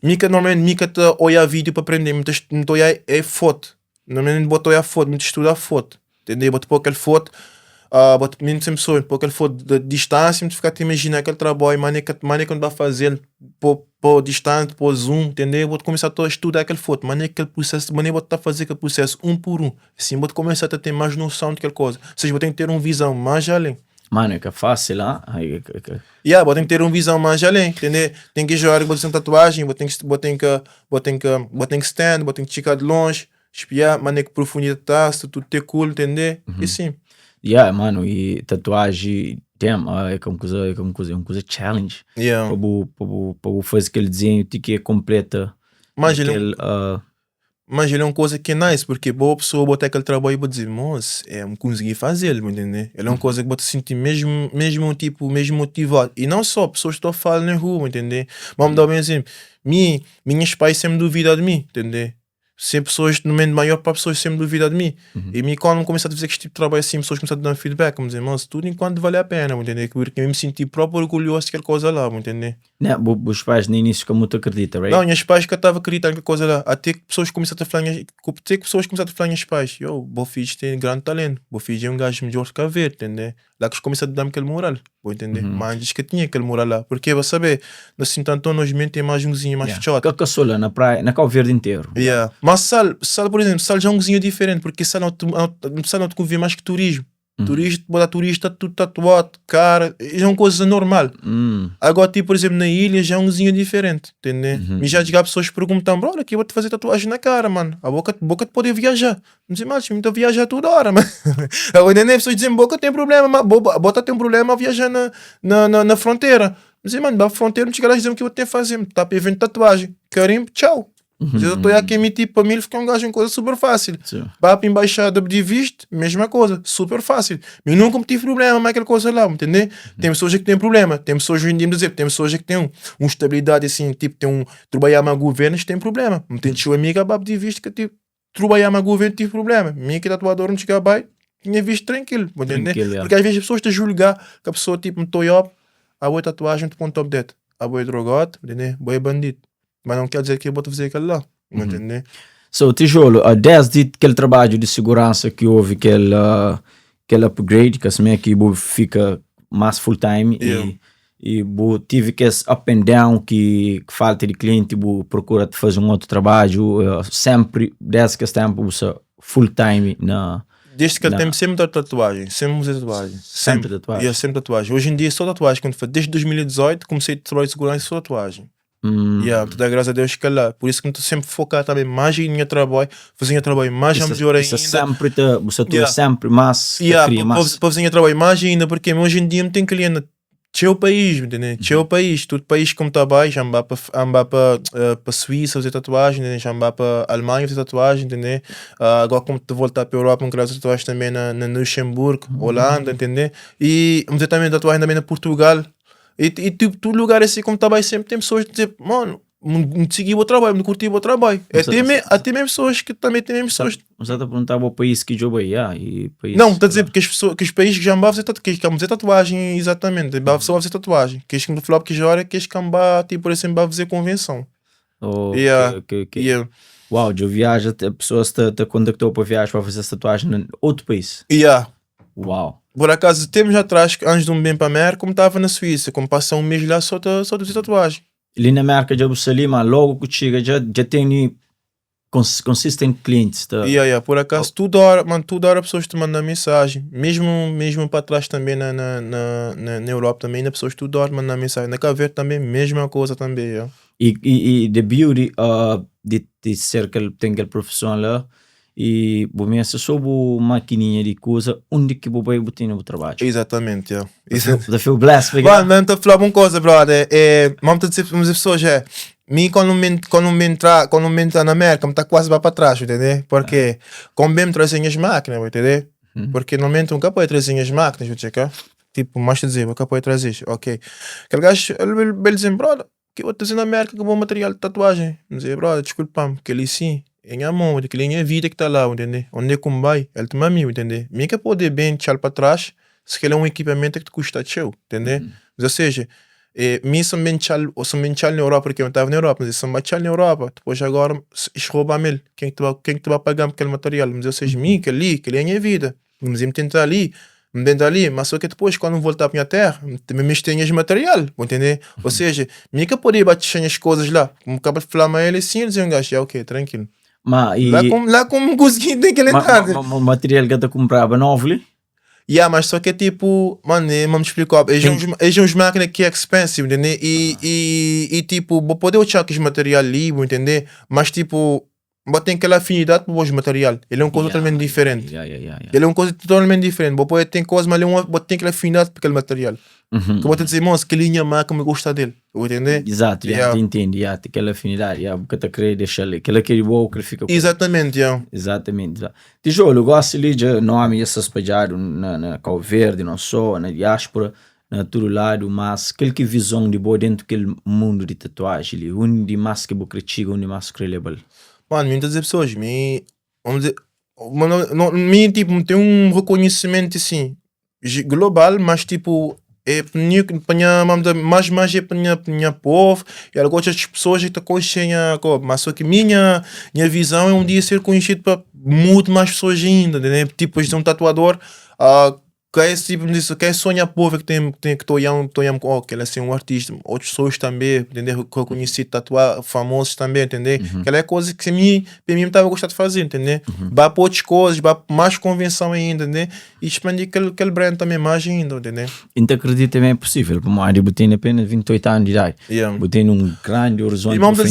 normalmente, mica te olhar vídeo para aprender, me olhar é foto. Normalmente, vou olhar foto, me estudar foto, entendeu? Vou pôr aquele foto, vou mesmo sempre pessoas, pôr aquele foto de distância, me ficar a te imaginar aquele trabalho, maneira que vai fazer, por distante, por zoom, entendeu? Vou começar a estudar aquele foto, maneira que aquele processo, maneira vou estar a fazer aquele processo um por um. Assim, vou começar a ter mais noção daquela coisa. Ou seja, vou ter que ter uma visão mais além. Mano, é que é fácil lá. Vou ter que ter uma visão mais além, entendeu? Tem que jogar, vou ter uma tatuagem, vou ter que stand, vou ter que chegar de longe, espiar, maneira que profundidade está, se tudo ter cool, entendeu? E sim. Mano, e tatuagem, é uma coisa challenge. Para fazer aquele desenho que é completa. Mas ele é uma coisa que é nice, porque boa pessoa botar aquele trabalho e vou dizer, moço, me consegui fazer, entendeu? Ele é uma coisa que vou te sentir mesmo motivado. E não só pessoas que estão a falar na rua, entendeu? Vamos dar um exemplo. Minhas pais sempre duvidam de mim, entendeu? Sempre pessoas, no momento maior para pessoas sempre duvidam de mim. E quando começar a fazer este tipo de trabalho assim, pessoas começam a dar feedback, como dizer, mas tudo enquanto vale a pena, entendeu? Porque eu me senti próprio orgulhoso daquela coisa lá, entendeu? Não, os pais no início como tu acredita, right? Não, minhas pais que estavam acreditando naquela coisa lá, até que pessoas começaram a falar, minhas pais, meu filho tem grande talento, meu filho é um gajo melhor que a ver, entendeu? Lá que eles começaram a dar-me aquele moral, vou entender? Mas diz que tinha aquele moral lá, porque vou saber, assim, tanto nós mesmo tem mais umzinho, mais chato. Que sou lá na praia, na Cabo Verde inteiro. Mas Sal, por exemplo, Sal já é um cozinho diferente, porque Sal não te convém mais que turismo. Turista, tudo tatuado, cara, é uma coisa normal. Agora, tipo, por exemplo, na ilha já é um cozinho diferente, entendeu? E já as pessoas perguntam, bro, aqui eu vou te fazer tatuagem na cara, mano. A boca te pode viajar. Não sei mais, me viajar toda hora, mano. Entendeu? As pessoas dizem, boca tem problema, bota tem um problema a viajar na fronteira. Não sei, mano, na fronteira não chega lá dizendo o que eu vou ter que fazer. Tá para evento tatuagem. Carimbo, tchau. Eu estou aqui a emitir para mim, fica um gajo em coisa super fácil. Vai para a embaixada de visto, mesma coisa, super fácil. Mas nunca tive problema com aquela coisa lá, entendeu? Tem pessoas que têm problema, tem pessoas que tem pessoas que têm uma estabilidade assim, tipo, trabalhar com o governo, tem problema. Tem sua amiga de visto que tipo, trabalhar com o governo tive problema. Minha que tatuador não chega bem, tinha visto tranquilo, entendeu? Porque às vezes as pessoas te julgar que a pessoa tipo, me estou a boa tatuagem, te põe top dedo, a boa drogado, entendeu? Boa bandido. Mas não quer dizer que eu vou fazer aquilo lá, entendeu? So, Tijolo, desde aquele trabalho de segurança que houve, aquele upgrade, que assim que fica mais full time e tive que esse up and down que falta de cliente, procura de fazer um outro trabalho, sempre, desde que esse tempo, full time na... Desde que tempo sempre dar tatuagem, sempre fazer tatuagem. Sempre tatuagem. Sempre tatuagem. Hoje em dia só tatuagem. Desde 2018 comecei a trabalhar de segurança só tatuagem. Graças a Deus que lá. Por isso que estou sempre focado também mais em meu trabalho, fazer meu trabalho mais melhor ainda. Você sempre mais para fazer meu trabalho mais ainda, porque hoje em dia não tem cliente. Tchau país, entendeu? Tchau país, todo país como está bem, já vai para Suíça fazer tatuagem, entendeu? Já vai para Alemanha fazer tatuagem, entendeu? Agora como te voltar para a Europa, não quero fazer tatuagem também na Luxemburgo, Holanda, entendeu? E vamos também tatuagem também na Portugal. E tipo, todo lugar assim como está bem sempre tem pessoas que dizem, mano, me segui o trabalho, me curti o trabalho. Até mesmo pessoas que também têm pessoas. Você está a perguntar o país que eu ia não, está a dizer porque que os países que já vão fazer tatuagem, exatamente, vai fazer tatuagem. Que que falar que já hora que vai, tipo, por exemplo, vai fazer convenção. Uau, eu viajo, a pessoa te contactou para viajar para fazer tatuagem em outro país. Uau. Por acaso, tempos atrás, antes de bem para a América, como estava na Suíça, como passar um mês lá só de fazer tatuagem. Ali na América de Jerusalém, logo que chega, já tem consistente clientes. Por acaso, toda hora pessoas te mandam mensagem. Mesmo para trás também na Europa também, ainda pessoas toda hora mandam mensagem. Na Cabo Verde também, mesma coisa também. E the beauty de ser que ele tem aquela profissão lá, e vou me sobre maquininha de coisa onde que vou botar no trabalho. Exatamente, yeah. Da feel blessed. Mano, mas estou a falar uma coisa, brother. Vamos dizer para as pessoas, quando me entrar na América, me está quase para trás, entendeu? Porque, como bem trazem as máquinas, entendeu? Porque normalmente nunca pode trazer as máquinas, vou checar. Tipo, mais te dizer, nunca pode trazer, ok. Aquele gajo, ele diz, brother, que eu vou trazer na América com bom material de tatuagem. Me dizer, brother, desculpa-me, que ele sim. É minha mão, aquele é minha vida que está lá, entendeu? Onde é que vai? Ele te mami, entendeu? Me que pode bem tchau para trás, se ele é um equipamento que te custa tchau, entendeu? Mas, ou seja, me são bem tchau na Europa, porque eu estava na Europa, mas são bem tchau na Europa, depois agora, rouba-me quem que te vai pagar aquele material? Mas, ou seja, que ali é minha vida, mas me tentar ali, mas só que depois, quando voltar para a minha terra, me tem esse material, entendeu? Ou seja, me que pode bater as coisas lá, como acaba de falar, mas ele sim, dizer um gajo, ok, tranquilo. Lá como consegui tem que entrar. O material que eu comprava novo ali? Mas só que é tipo, mano, vamos explicar. É uns máquinas que é expensive, entendeu? E tipo, vou poder usar aquele material ali, entendeu? Mas tipo, tem aquela afinidade com o material. Ele é uma coisa totalmente diferente. Ele é uma coisa totalmente diferente. Vou poder ter coisa, mas ele tem aquela afinidade com aquele material. Que eu vou te dizer, moço, que linha máquina me gosta dele. Entendeu? Exato, te entendo. Tem aquela afinidade. Porque eu queria deixar ali. Aquela que ele boa, que ele fica. Exatamente, Exatamente. Tijolo, eu gosto ali de nome essas espalhado na Cabo Verde, não só, na diáspora, na todo lado, mas aquele que visão de boa dentro daquele mundo de tatuagem ali. Onde mais que eu critico, onde mais que relevante. Mano, muitas pessoas, vamos dizer, tipo, tem um reconhecimento assim, global, mas tipo, mais é para minha povo, e algumas outras pessoas que estão conhecendo, mas só que minha visão é um dia ser conhecido para muito mais pessoas ainda, né? Tipo, de um tatuador, que é esse tipo disso, que é sonha povo que que tô que ele é assim, um artista, outras pessoas também, entendeu? Reconhecido, tatuar, famosos também, entendeu? Aquela é coisa que para mim estava gostando de fazer, entendeu? Vai para outras coisas, vai para mais convenção ainda, entendeu? E expandir aquele brand também mais ainda, entendeu? Então acredito também é possível, como a botei apenas 28 anos de idade, botei num grande horizonte. E vamos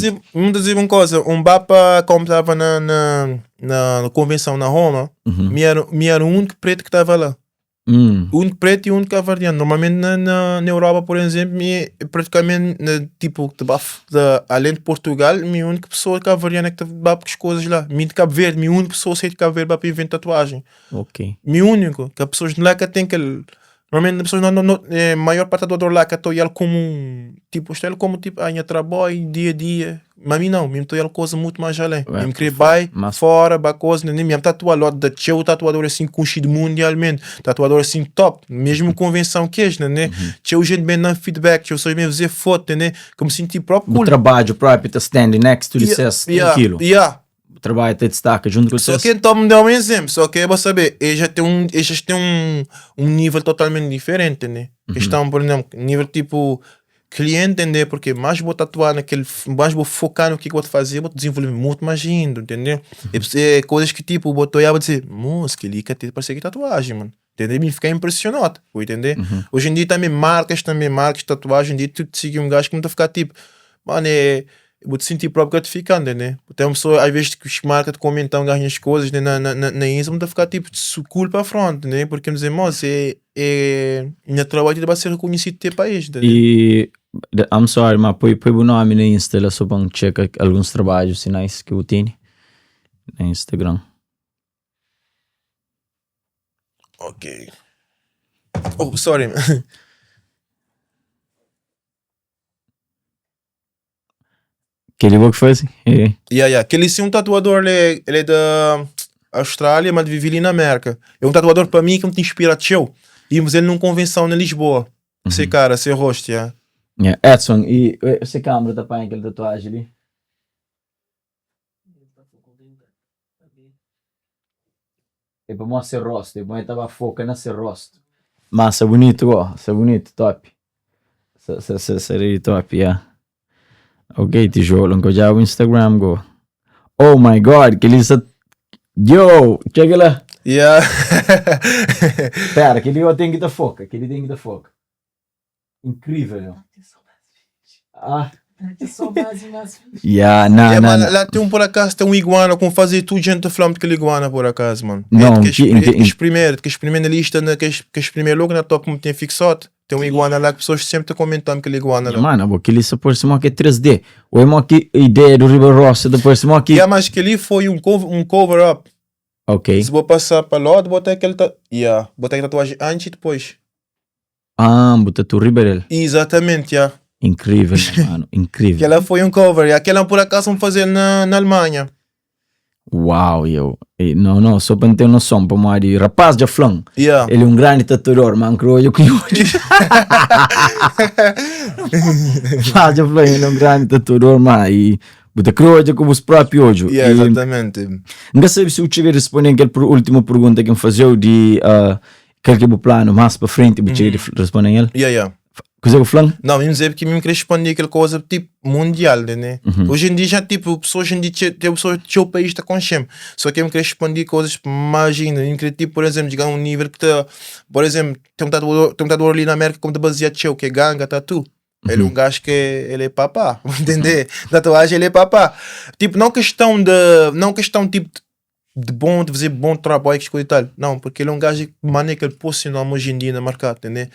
dizer uma coisa, bapa, como estava na convenção na Roma, me era o único preto que estava lá. O único preto e o único cavariano. Normalmente na Europa, por exemplo, praticamente tipo, além de Portugal, a única pessoa cavariana que vai para as coisas lá. De Cabo Verde, a única pessoa que Cabo Verde para inventar tatuagem. Ok. Único, que as pessoas de lá que tem aquele. Normalmente as pessoas maior parte do lá que estou como tipo, trabalho dia a dia. Mas a mim não, me estou ele coisa muito mais além. Me queria fora, coisa, nem me tatuar lá da teu tatuador assim conhecido mundialmente, tatuador assim top, mesmo convenção que é, né? Teu gente bem dando feedback, teu só bem fazer foto, né? Como senti próprio. O trabalho próprio está standing next to the cess, tranquilo. O trabalho te destaca junto com o Só que então me dá um exemplo, só que eu vou saber, eles já tem um nível totalmente diferente, né? Questão, por exemplo, nível tipo cliente, entender? Porque mais vou tatuar mais vou focar no que eu vou fazer, vou desenvolver muito mais ainda, entendeu? É coisas que tipo, vou dizer, moço, que ali que parece que tatuagem, mano. Entendeu? Me ficar impressionado, entender? Hoje em dia também marcas, tatuagem, de tu seguir um gajo que não tá ficar tipo, mano, vou te sentir próprio gratificante, né? Tem uma pessoa, às vezes, que os marcas te comentam as coisas, né? Na Insta, não ficar tipo, culpa à frente, né? Porque, nos irmãos, minha trabalho vai ser reconhecido no país, né? E, I'm sorry, mas põe o nome na Insta, só para checar alguns trabalhos sinais que eu tenho na Instagram. Ok. Oh, sorry. Aquele que faz? Aquele sim, um tatuador, ele é da Austrália, mas vive ali na América. É um tatuador para mim que me inspira teu. Vimos ele numa convenção na Lisboa. Esse cara, esse rosto, Edson, e essa câmera tá para aquele tatuagem ali? É para mostrar o rosto, é para tava foca nesse rosto. Massa, bonito, bonito, top. Seria top, Ok, tijolo, não já o Instagram, go. Oh my God, que eles... Yo, chega lá. Pera, que ele tem que dar foca, Incrível, Yeah, não, É, não, mano, não. lá tem por acaso, tem um iguana com fazer tudo gente de flama daquele iguana por acaso, mano. Não, que experimenta na lista, que experimenta logo na top como tem fixado. Tem um iguana lá que pessoas sempre te comentam aquele iguana lá. Mano, aquele se por cima que é 3D. Ou é uma que ideia do River Ross, depois se uma que... Yeah, mas que ali foi um cover-up. Ok. Se vou passar para lá, botar aquele botar aquela tatuagem antes e depois. Ah, bota tu River. Exatamente, yeah. Incrível, mano, incrível. Aquela foi um cover, e aquela por acaso vamos fazer na Alemanha. Uau, eu. Não, só para ter noção, para uma de rapaz de flan. Yeah. Ele é um grande tatuador, man, croio que hoje. Rapaz de flan, ele é um grande tatuador, man, e bota croio como os próprios hoje. Yeah, exatamente. Não sei se eu tiver respondendo aquela última pergunta que me fazia de aquele plano mais para frente, eu tiver respondendo ele. Yeah. Coisa que o flan? Não, mesmo dizer que mesmo queria responder aquela coisa tipo mundial, né? Hoje em dia já tipo, pessoas hoje em dia tem pessoas do país está com chame. Só que eu queria responder coisas, imagina, eu queria tipo, por exemplo, chegar a um nível que tá, por exemplo, tem um tatuador ali na América como te baseado teu, que é ganga tatu. Ele é um gajo que ele é papá, entender? Tatuagem ele é papá. Tipo, não questão tipo de fazer bom trabalho que coisa e tal. Não, porque ele é um gajo que maneira que ele pôs seu nome hoje em dia no mercado, entendeu?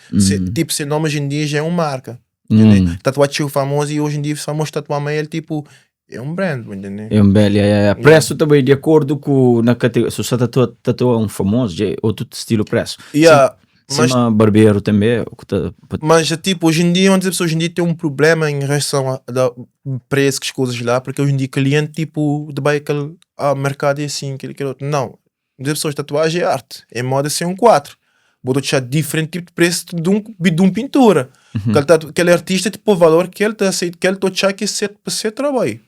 Tipo, seu nome hoje em dia já é uma marca, entendeu? Tatuagem famoso e hoje em dia famoso tatuar mas ele tipo é um brand, entendeu? É um belo, preço também de acordo com na categoria. Se você tatua um famoso, é outro estilo preço. Mas barbeiro também. Mas tipo, hoje em dia, onde as pessoas hoje em dia têm um problema em relação a preço que as coisas lá, porque hoje em dia cliente tipo de bem aquele mercado é assim, aquele outro. Não, as pessoas tatuagem é arte, é moda ser um 4. Vou deixar diferente tipo de preço de um pintura. Aquele artista tipo o valor que ele está aceito, que ele está achando que é certo para ser trabalho.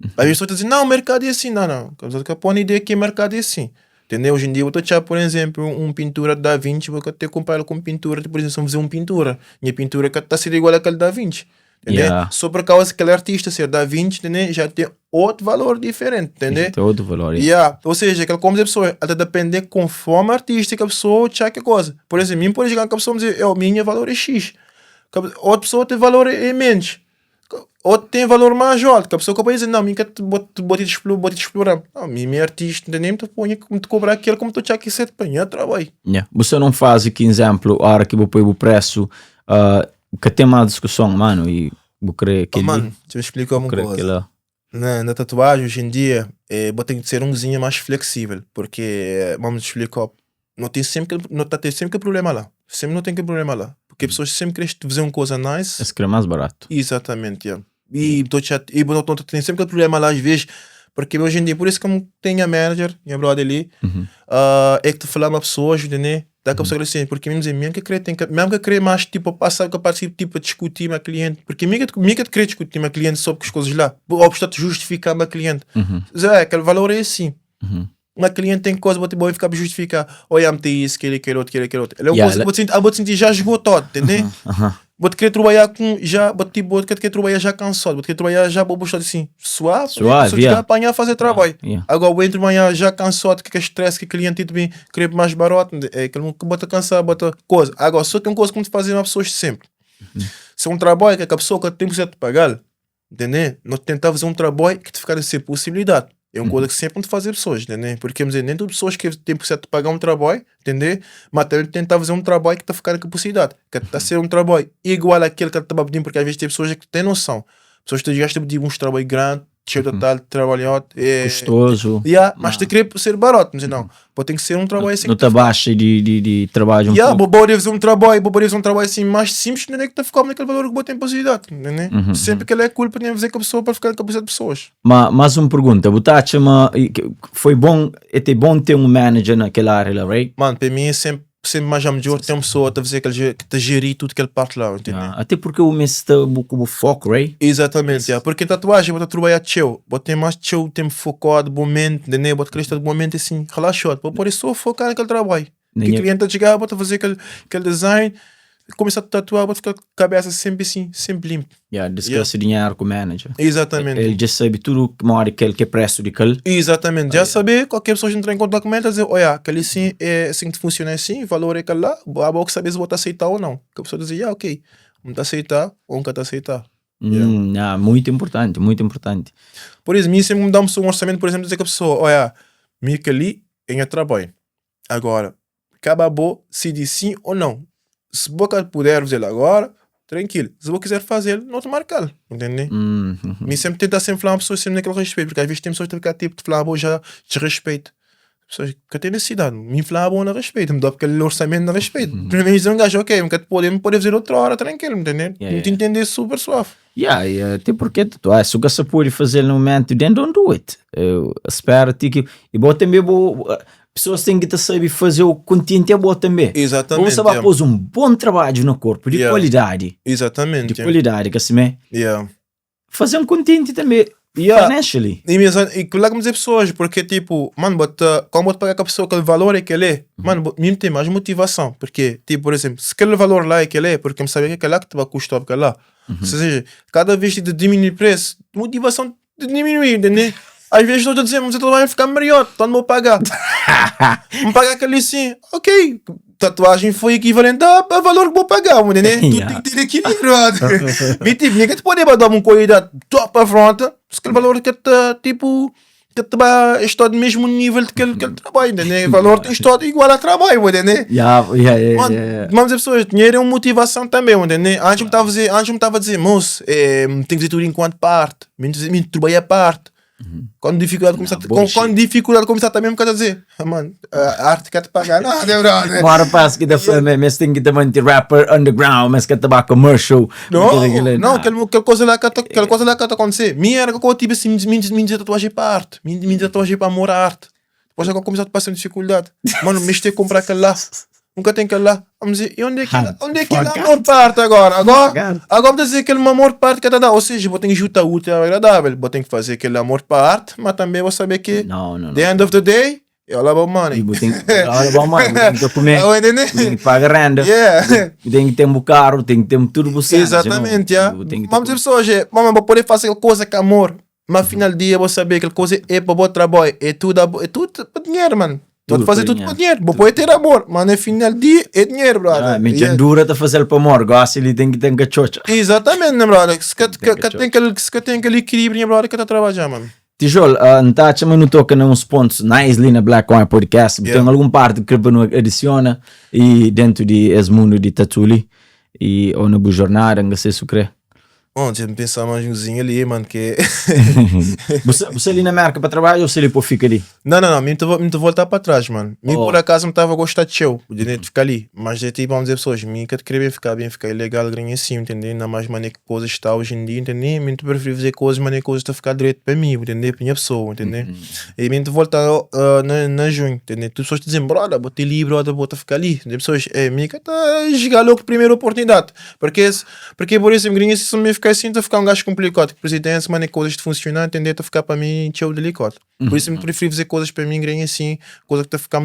Aí as pessoas estão dizendo, não, o mercado é assim, não. Que põe a ideia que o mercado é assim. Entendeu? Hoje em dia eu estou achando, por exemplo, uma pintura da Vinci, vou até comparar com pintura, por exemplo, vamos fazer uma pintura. Minha pintura que está sendo igual àquela da Vinci. Entendeu? Só por causa que aquele artista ser da Vinci, entendeu? Já tem outro valor diferente, entendeu? Tem outro valor, Ou seja, como a pessoa, ela depende conforme a artista que a pessoa acha que coisa. Por exemplo, mim pode chegar que a pessoa dizer, o meu valor é X. Outra pessoa tem valor é menos. Outro tem valor mais alto, que a pessoa pode dizer, não, minha que bota de explorar. Não, minha artista, entendeu? Tu põe como te cobrar aquilo como tu acha que é para trabalho. Você não faz aqui exemplo, a hora que vou pôr o preço, que tem uma discussão, mano, e vou crer que mano, deixa eu explicar uma coisa. Na tatuagem, hoje em dia, tem que ser umzinho mais flexível, porque, vamos explicar, não tem sempre que problema lá. Sempre não tem que problema lá. Porque as pessoas sempre querem fazer uma coisa nice. Esse que é mais barato. Exatamente, E não tem sempre que problema lá às vezes, porque hoje em dia, por isso que eu tenho a manager, minha brother ali, é que tu falar uma pessoa, né? Dá que a pessoa assim, porque mesmo que querer mais, tipo, passar com a parte, tipo, a discutir com a cliente, porque mesmo que querer discutir com a cliente sobre as coisas lá, obstante justificar com a cliente. Aquele valor é assim. Uma cliente tem coisa, vou ficar justificar, olha, me isso, aquele outro. Ele é uma coisa que vou sentir já esgotado, entendeu? Vou querer trabalhar com já, vou querer trabalhar já cansado, vou querer trabalhar já, vou buscar assim, suave, só apanhar fazer trabalho. Agora vou entrar amanhã já cansado, que é estresse, que cliente também querer mais barato, é que não bota cansar, bota coisa. Agora só tem uma coisa como te fazer uma pessoa sempre. Se é um trabalho que a pessoa que tem que ser pagar, entendeu? Não tentar fazer um trabalho que te ficar sem possibilidade. É uma coisa que sempre te fazer pessoas, entendeu? Porque nem todas as pessoas que têm que pagar um trabalho, entendeu? Mas também tentar fazer um trabalho que está ficando com possibilidade. Que está a ser um trabalho igual àquele que está pedindo, porque às vezes tem pessoas que têm noção. Pessoas que estão pedindo uns trabalhos grandes, cheio total de trabalho custoso. Mas te querer ser barato, mas não. Tem que ser um trabalho assim. Não te baixa de trabalho. Vou fazer um trabalho assim mais simples, não é que tu ficar naquele valor que botem possibilidade, né? Sempre que ele é culpa de fazer com a pessoa para ficar com a pessoa de pessoas. Mas uma pergunta, foi bom, é bom ter um manager naquela área, right? Mano, para mim é sempre mais a melhor ter uma pessoa a fazer que te gerir tudo que ele parte lá, entendeu? Até porque o mês está com foco, right? Exatamente, porque tatuagem, vou trabalhar teu, vou ter mais teu tempo focado, momento, entendeu? Vou crescer do momento assim, relaxado, vou poder só focar naquele trabalho. Que o cliente chegar, vou fazer aquele design, começar a tatuar, vou ficar com a cabeça sempre assim, sempre limpo. Discutir dinheiro com o manager. Exatamente. Ele já sabe tudo que mora que é preço de aquele. Exatamente. Já saber, qualquer pessoa entrar em contato com ele, dizer, olha, aquele sim é assim que funciona assim, valor é aquele lá, a boa que saber se vou te aceitar ou não. Que a pessoa dizer, ok, vamos te aceitar ou nunca te aceitar. Muito importante, muito importante. Por isso, mim sempre me dá um orçamento, por exemplo, dizer que a pessoa, olha, me que ali em trabalho. Agora, acabou se diz sim ou não. Se você puder fazer agora, tranquilo. Se você quiser fazer, não te marcar, entende? Me sempre tenta sempre falar a pessoa sempre naquele respeito, porque às vezes tem pessoas que ficam tipo de falar, já te respeito. Pessoas que têm necessidade, me falar bom na respeito, me dá aquele orçamento na respeito. Primeiro dizer um gajo, ok, me pode fazer outra hora, tranquilo, entende? Não te entender super suave. Até porque se o que você pode fazer no momento, then don't do it. Espera-te que. E bom também, pessoas têm que saber fazer o contente é bom também. Exatamente. Você vai pôr um bom trabalho no corpo, de qualidade. Exatamente. De qualidade, que assim é. Fazer um contente também. Financially. E claro que dizer pessoas, porque tipo, mano, como bota pagar com a pessoa aquele valor é que ele é, mano, mesmo tem mais motivação. Porque, tipo, por exemplo, se aquele valor lá é que ele é, porque me sabe que aquele lá que te vai custar aquele lá. Ou seja, cada vez que diminuir o preço, motivação de diminuir, entendeu? Às vezes estou a dizer, mas eu vai ficar melhor, então não vou pagar. Me pagar aquele sim, ok. Tatuagem foi equivalente a valor que vou pagar, entendeu? Tu tem que ter equilíbrio. Tipo, ninguém te pode dar uma qualidade top à frente, se aquele valor que te, tipo, que te vai estar do mesmo nível que aquele trabalho, entendeu? O valor tem estado igual a trabalho, entendeu? Mas as pessoas, dinheiro é uma motivação também, entendeu? Antes me estava a dizer, moço, tem que fazer tudo enquanto parte, me trabalhar a parte. Quando dificuldade começar também me quer dizer, mano, a arte quer te pagar nada, brother. Mora passo que da fama, mas tem que também ter rapper underground, mas que te vai commercial. Não, aquela coisa lá que está acontecer. Minha era que eu tive assim, minha tatuagem para arte, minha tatuagem para amor à arte. Depois eu comecei a passar dificuldade. Mano, me estou a comprar aquele lá. Nunca tem aquele lá. Vamos dizer, e onde é que ele amor parte agora? Agora vou dizer que ele amor parte que dá. Ou seja, vou ter que juntar o útil ao agradável. Vou ter que fazer aquele amor parte, mas também vou saber que the end of the day, é all about money. All about money. Tem que comer, tem que pagar renda, tem que ter um carro, tem que ter tudo você. Exatamente, vamos dizer pessoas, vamos poder fazer coisa com amor, mas no final do dia vou saber que aquela coisa é para o trabalho, é tudo para dinheiro, mano. Pode fazer tudo para dinheiro, pode ter amor, mas no final do dia é dinheiro, brother. Mas dura de fazer para amor, gosta ele tem que ter cachocha. Exatamente, né, brother? Se tem aquele equilíbrio, brother, que está a trabalhar, mano. Tijol, não toca nos pontos nice ali na Black Wine Podcast. Tem alguma parte que não adiciona e dentro de esse mundo de tatuli e ou na jornada, não sei se crê. Bom, tinha de pensar mais um cozinho ali, mano, que... Você ali na marca para trabalho ou você ali por ficar ali? Não, me voltar para trás, mano. Por acaso me estava a gostar de show, de ficar ali. Mas é tipo, vamos dizer pessoas, me que queria ficar ilegal, ganhar assim, entendeu? Não mais maneira que coisas está hoje em dia, entendeu? Me prefiro fazer coisas, maneira que coisas está a ficar direito para mim, entendeu? Para minha pessoa, entendeu? E me voltar na junho, entendeu? Tu pessoas te dizem, brother, botei ali, brother, bota ficar ali. Entendeu? Pessoas, me que está a jogar logo a primeira oportunidade. Porque por isso, me ganhei se me ficar assim, tá a ficar um gajo complicado. Presidência, maneira coisas de funcionar, entender, tá a ficar para mim show delicado. Por isso, me prefiro fazer coisas para mim, ganhar assim, coisa que tá a ficar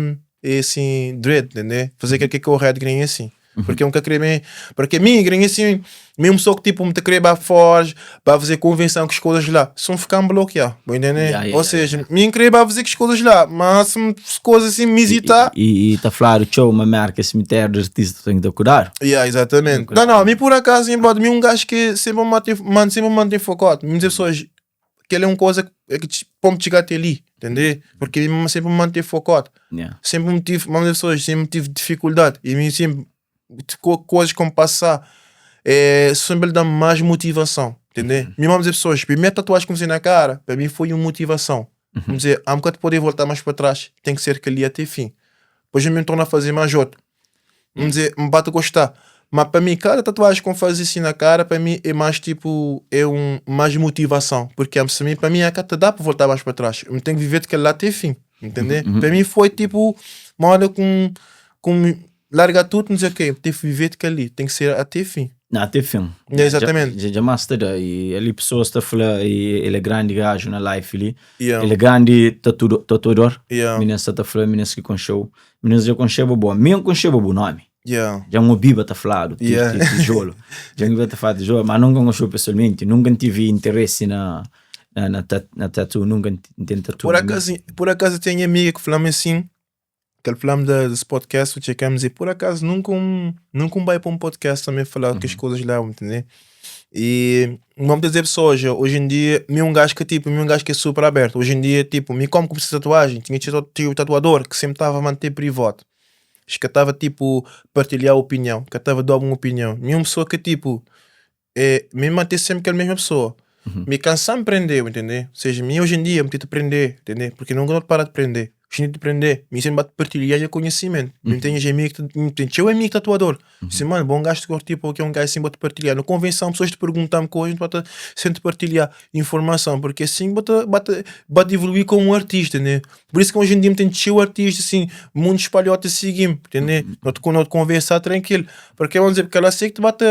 assim, dread, entendeu? Fazer aquilo que é correto, ganhar assim. Porque eu nunca queria bem. Porque mim, ganhei assim, mesmo só que tipo, me te querer para forja, para fazer convenção com as coisas lá, só ficar bloqueado, entendeu? Ou seja, mim querer para fazer com as coisas lá, mas se coisas assim me hesitar. E tá falando, show, uma marca, cemitério de artista, tem que cuidar. Exatamente. Não, mim por acaso, mim um gajo que sempre mantém focado. Me dizer pessoas que ele é uma coisa que pode chegar até ali, entendeu? Porque sempre me mantém focado. Sempre me tive dificuldade e me sempre coisas como passar sempre dá mais motivação, entendeu? Mesmo dizer pessoas, primeira tatuagem que me fiz na cara, para mim foi uma motivação. Vamos dizer, há um bocado de poder voltar mais para trás, tem que ser que ali até fim. Depois eu me torno a fazer mais outro. Vamos dizer, me bate a gostar. Mas para mim, cada tatuagem que eu faço assim na cara, para mim é mais tipo, mais motivação. Porque para mim é que te dá para voltar mais para trás. Eu tenho que viver daquele lá até fim, entendeu? Para mim foi tipo, uma hora com largar tudo, não sei o quê, tem que viver daquele ali, tem que ser até fim. Até fim. Exatamente. Já master e ali pessoas estão falando, ele é grande gajo na live ali. Ele é grande tatuador. Meninas está falando, meninas que com show. Meninas já com show bom. Mesmo com show bom nome. Já um biba está falando, tijolo. Já um biba está falando tijolo, mas nunca conheci pessoalmente, nunca tive interesse na tatu, nunca tentei tatu. Por acaso tem amiga que falamos assim, que ele falamos desse podcast, o checamos e por acaso nunca vai para um podcast também falar que as coisas lá, entendeu? E vamos dizer pessoas, hoje em dia, me um gajo que tipo, me um gajo que é super aberto. Hoje em dia, tipo, me como comecei tatuagem, tinha o tatuador que sempre estava a manter privado. Acho que estava tipo, partilhar a opinião, que estava a dar alguma opinião. Me uma pessoa que tipo, me manter sempre aquela mesma pessoa. Me cansar de aprender, entender? Ou seja, me hoje em dia, me tento aprender, entender? Porque não gosto de parar de aprender. Hoje de aprender, me sempre bate partilhar o conhecimento. Me tenho amigo, eu amigo tatuador. Disse, mano, bom gajo de tipo, que é um gajo assim, bate partilhar. Na convenção, pessoas te perguntam coisas, bate sempre partilhar informação, porque assim bate evoluir como um artista, né? Por isso que hoje em dia me tenho cheio artista, assim, mundo espalhado a seguir, entender? Não te conversar tranquilo, porque vamos dizer, porque ela sei que te bate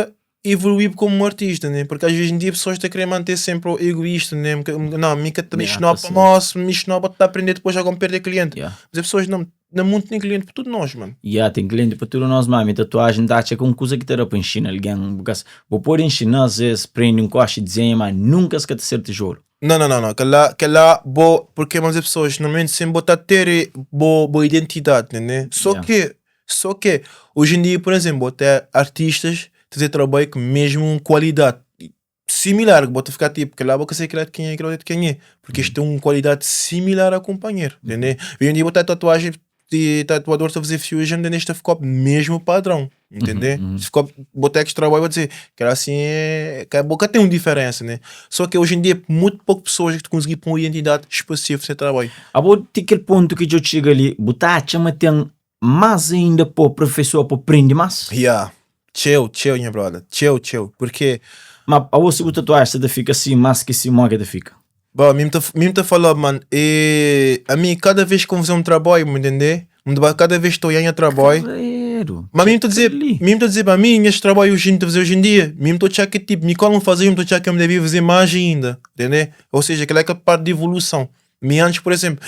evoluir como um artista, né? Porque às vezes em dia pessoas te querem manter sempre o egoísta, né? Não, me ensinou para nós, me ensinou para aprender depois já como perder cliente. Mas as pessoas não muito tem cliente para tudo nós, mano. Tem cliente para tudo nós, mano. Tatuagem dá com coisa que terá para ensinar alguém. Porque vou pôr ensinar, às vezes, prende um coche e desenha, mas nunca se quer ser tijolo. Não. Aquela boa, porque as pessoas normalmente sempre botar ter boa identidade, né? Só que, hoje em dia, por exemplo, até artistas fazer trabalho com mesmo qualidade similar, que bota ficar tipo, que lá vou sei que é de quem é, que é de quem é, porque isto tem uma qualidade similar a companheiro, entendeu? Hoje em dia botar tatuagem de tatuador a fazer fusion, neste ficou mesmo padrão, entendeu? Se ficou botar que trabalho, vou dizer que assim que a boca tem uma diferença, né? Só que hoje em dia muito poucas pessoas que conseguem pôr uma identidade específica nesse trabalho. Vou ter aquele ponto que eu chego ali, botar chama tem mais ainda para o professor para aprender mais. Chill, minha brother. Chill. Porque... Mas a você tatuagem, você fica assim, mais que assim, moga da fica. Bom, mesmo te falar, mano, a mim, cada vez que eu fazer um trabalho, me entender? Cada vez que estou em trabalho... Mas mesmo te dizer para mim, este trabalho hoje em dia, mesmo estou a que tipo, me como fazer, estou a que eu me devia fazer mais ainda, entender? Ou seja, aquela parte de evolução. Antes, por exemplo,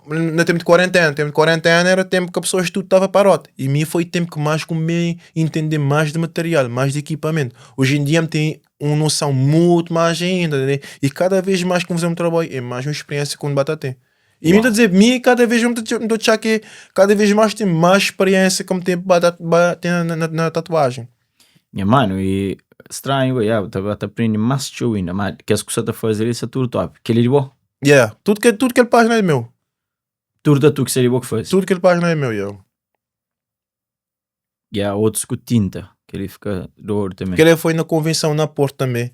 no tempo de quarentena era tempo que a pessoa tudo estava parado. E mim foi tempo que mais comecei a entender mais de material, mais de equipamento. Hoje em dia me tem uma noção muito mais ainda, né? E cada vez mais que fazer um trabalho, é mais uma experiência com o batata. E me dizer, cada vez que cada vez mais tem mais experiência como tem na tatuagem. Minha mano, e estranho, eu aprendendo mais show ainda, mas que as coisas a fazer isso é tudo top. Que ele é bom? Tudo que ele página é meu. Tudo que seria bom que faz? Tudo que ele página é meu, outros com tinta, que ele fica do ouro também. Que ele foi na convenção na Porto também.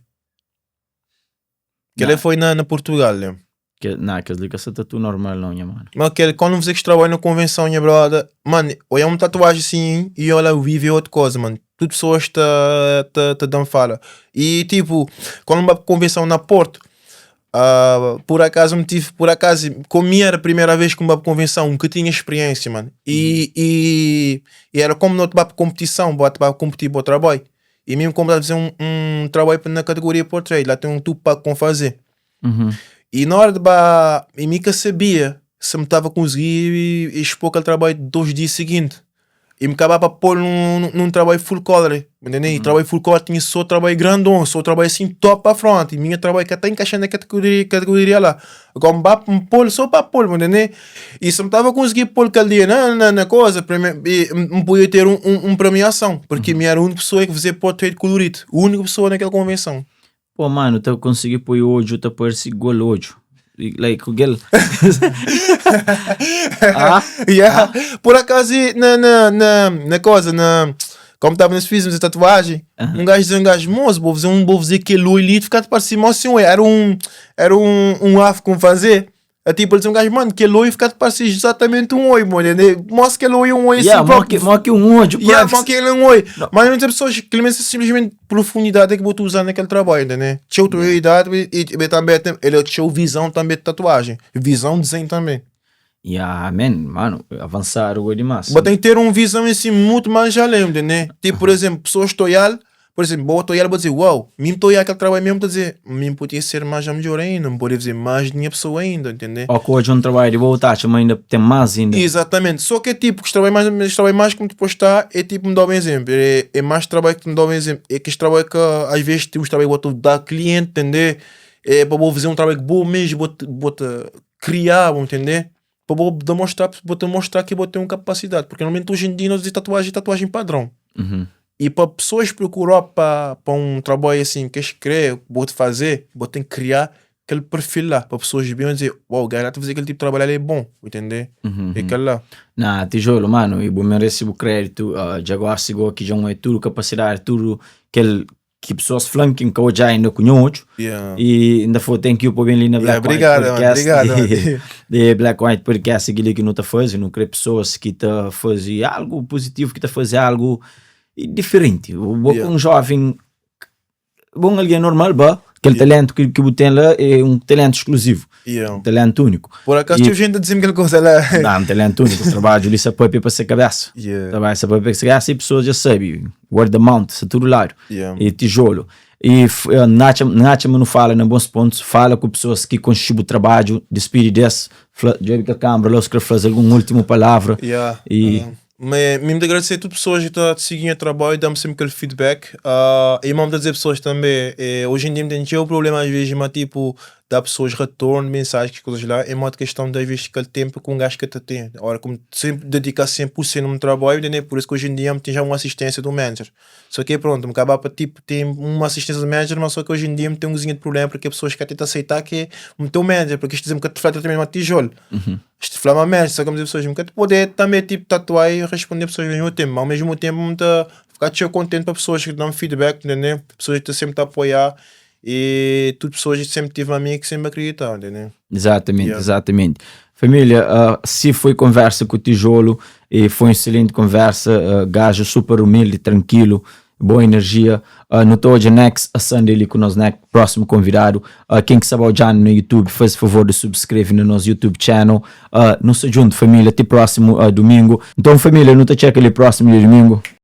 Que ele foi na Portugal, né? Que as ligas é tatu normal não, minha mano. Mas quando você que trabalha na convenção, minha brother, mano, olha uma tatuagem assim e olha vive outra coisa, mano. Tudo pessoas te dão fala. E tipo, quando uma convenção na Porto, por acaso, como era a primeira vez que uma convenção que tinha experiência, mano. E era como não para competição, para competir para o trabalho. E mesmo como fazer um trabalho na categoria portrait, lá tem um tubo para fazer. E na hora de eu nunca sabia se me estava a conseguir expor aquele trabalho 2 dias seguintes. E me acabava para pôr num trabalho full color, entendeu? E trabalho full color tinha só trabalho grandão, só trabalho assim top para frente. E minha trabalho que até encaixando na categoria lá. Agora me pôr só para pôr, entendeu? E se me estava a conseguir pôr aquele dia na coisa, me podia ter uma premiação, porque me era a única pessoa que fazia portrait colorido, a única pessoa naquela convenção. Pô, mano, eu consegui pôr hoje, eu pôr esse gol hoje. Like, o gel. Por acaso, na coisa, como estava nesse filme de tatuagem, um gajo moço, vou fazer aquele olho e ficar para cima assim, era um afro como fazer. É tipo, ele um gajo, mano, que olho fica parecer exatamente um olho, mano, né? Mostra que ele olho um olho assim próprio. Mostra que um olho, mostra que ele é um olho. Mas muitas pessoas, que simplesmente profundidade é que vou usar naquele trabalho, né? Tinha autoridade e também ele tinha visão também de tatuagem. Visão, desenho também. Mano, avançaram demais. Mas tem que ter uma visão assim muito mais além, né? Tipo, por exemplo, pessoas toial, por exemplo, vou toial, vou dizer, uau, mesmo toial aquele trabalho mesmo, vou dizer, mesmo podia ser mais melhor ainda, não podia fazer mais de minha pessoa ainda, entendeu? Ou que hoje um trabalho de voltar, mas ainda tem mais ainda. Exatamente, só que é tipo, que trabalho mais como depois está, é tipo, me dá um exemplo, é mais trabalho que me dá um exemplo, é que este trabalho que às vezes temos trabalho que vou dar cliente, entender? É para vou fazer um trabalho bom mesmo, vou criar, entender? Para vou demonstrar que vou ter uma capacidade, porque normalmente hoje em dia nós dizemos tatuagem padrão. E para pessoas procurar para um trabalho assim, que querer, vou te fazer, vou ter que criar aquele perfil lá, para pessoas verem dizer, uau, o gajo está a fazer aquele tipo de trabalho ali é bom, entender? É aquele lá. Na tijolo, mano, e bom merece o crédito, já gosto que já é tudo capacidade, tudo que pessoas flanking que eu já ainda conheço. Yeah. E ainda foi thank you por vir ali na Black White Podcast. De Black White Podcast, aquilo que não está fazendo, não quer pessoas que está fazendo algo positivo, que está fazendo algo diferente. Um jovem, bom, alguém normal, aquele talento que eu tenho lá é um talento exclusivo. Um talento único. Por acaso tive gente a dizer-me aquela coisa lá. Não, um talento único. Trabalho ali, se pode para essa cabeça. Trabalho se pode para essa cabeça e pessoas já sabem. Word of mouth, se tudo lá. E tijolo. E Nacha não fala em bons pontos, fala com pessoas que contribuem o trabalho, despede desse, joga com a câmera, lá faz alguma última palavra. Mas me agradecer a todas as pessoas que estão a seguir o trabalho e dão-me sempre aquele feedback. E me dizer pessoas também, hoje em dia tem o problema às vezes, mas tipo, dá pessoas retorno, mensagens, coisas lá, é uma questão de às vezes aquele tempo com um gajo que tem. Agora, como sempre dedicar 100% no trabalho, né? Por isso que hoje em dia tem já uma assistência do manager. Só que pronto, me acaba para tipo, tem uma assistência do manager, mas só que hoje em dia tem um coisinha de problema, porque as pessoas que tentam aceitar que o teu manager, porque isto dizem que te fala também uma tijolo. Isto fala uma merda, só que as pessoas me poder também tipo tatuar e responder pessoas ao mesmo tempo, mas ao mesmo tempo me ficar contente para pessoas que dão feedback, né? Pessoas que sempre te apoiar. E tudo pessoas que sempre tive a mim que sempre acreditaram, entendeu? Exatamente. Família, se foi conversa com o tijolo e foi uma excelente conversa, gajo super humilde, tranquilo, boa energia. No Toja Next, a Sunday ali com nós, né? Próximo convidado. Quem que sabe o Jan no YouTube, faz favor de subscrever no nosso YouTube channel. Não se junto, família, até próximo domingo. Então, família, não te checa ali próximo domingo.